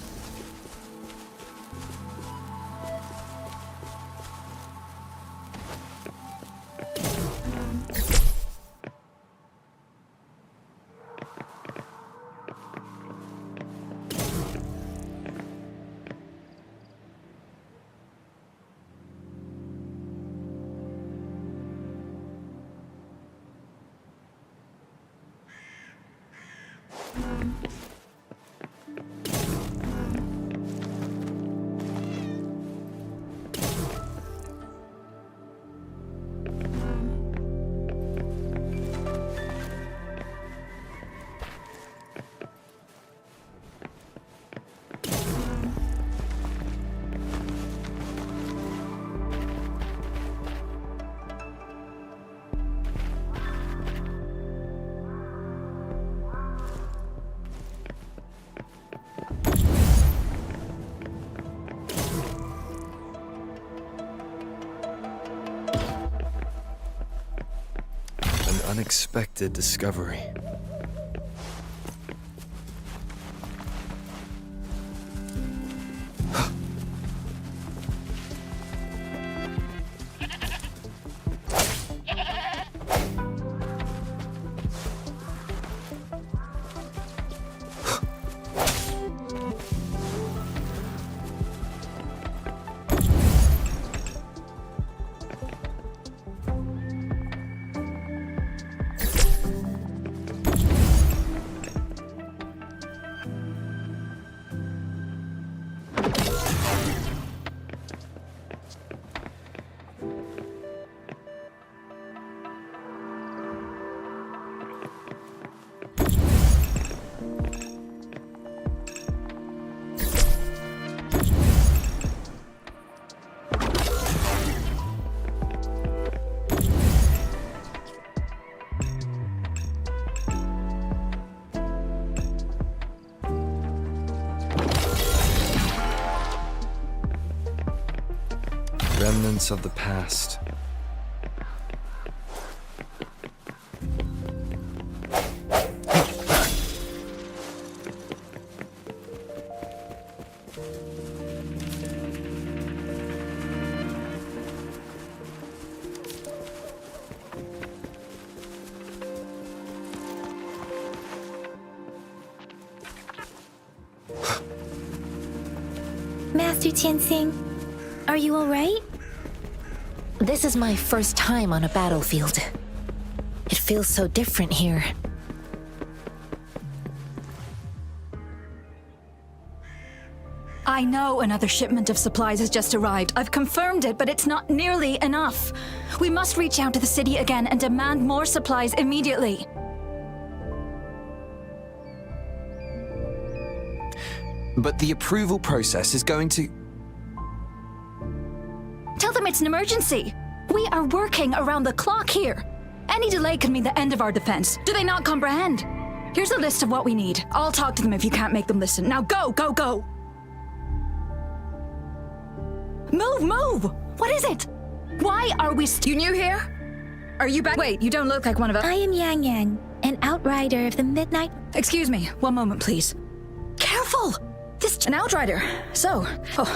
Unexpected discovery. Remnants of the past. Master Tianxing, are you alright? This is my first time on a battlefield. It feels so different here. I know another shipment of supplies has just arrived. I've confirmed it, but it's not nearly enough. We must reach out to the city again and demand more supplies immediately. But the approval process is going to... Tell them it's an emergency. We are working around the clock here. Any delay could mean the end of our defense. Do they not comprehend? Here's a list of what we need. I'll talk to them if you can't make them listen. Now go, go, go! Move, move! What is it? Why are we you new here? Are you back? Wait, you don't look like one of us. I am Yang Yang, an outrider of the Midnight... Excuse me, one moment, please. Careful! This an outrider. So,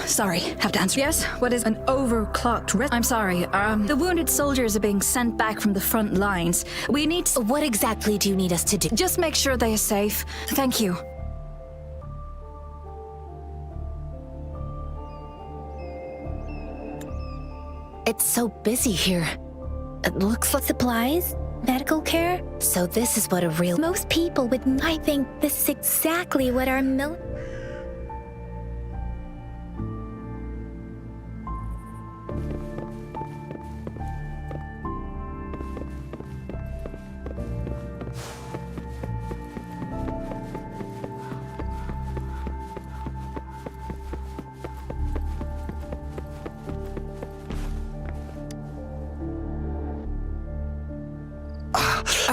sorry, have to answer. Yes, what is an overclocked I'm sorry, the wounded soldiers are being sent back from the front lines. We need What exactly do you need us to do? just make sure they are safe. Thank you. It's so busy here. It looks like Supplies? Medical care? So this is what a real... Most people would... I think this is exactly what our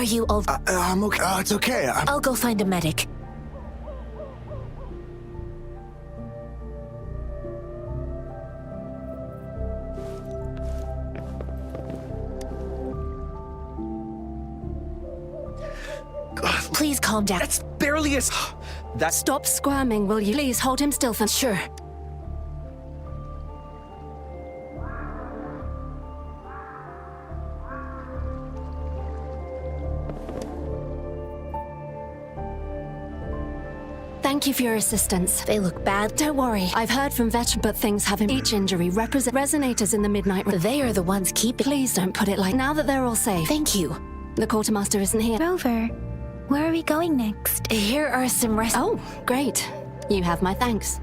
Are you all... I'm okay. It's okay. I'll go find a medic. Please calm down. That's barely as... That's... Stop squirming, will you? Please hold him still for... Sure. Thank you for your assistance. They look bad. Don't worry, I've heard from veterans, but things haven't. Each injury represent resonators in the midnight. They are the ones keeping... Please don't put it like... Now that they're all safe. Thank you. The quartermaster isn't here. Rover, where are we going next? Here are some rest... Oh, great. You have my thanks.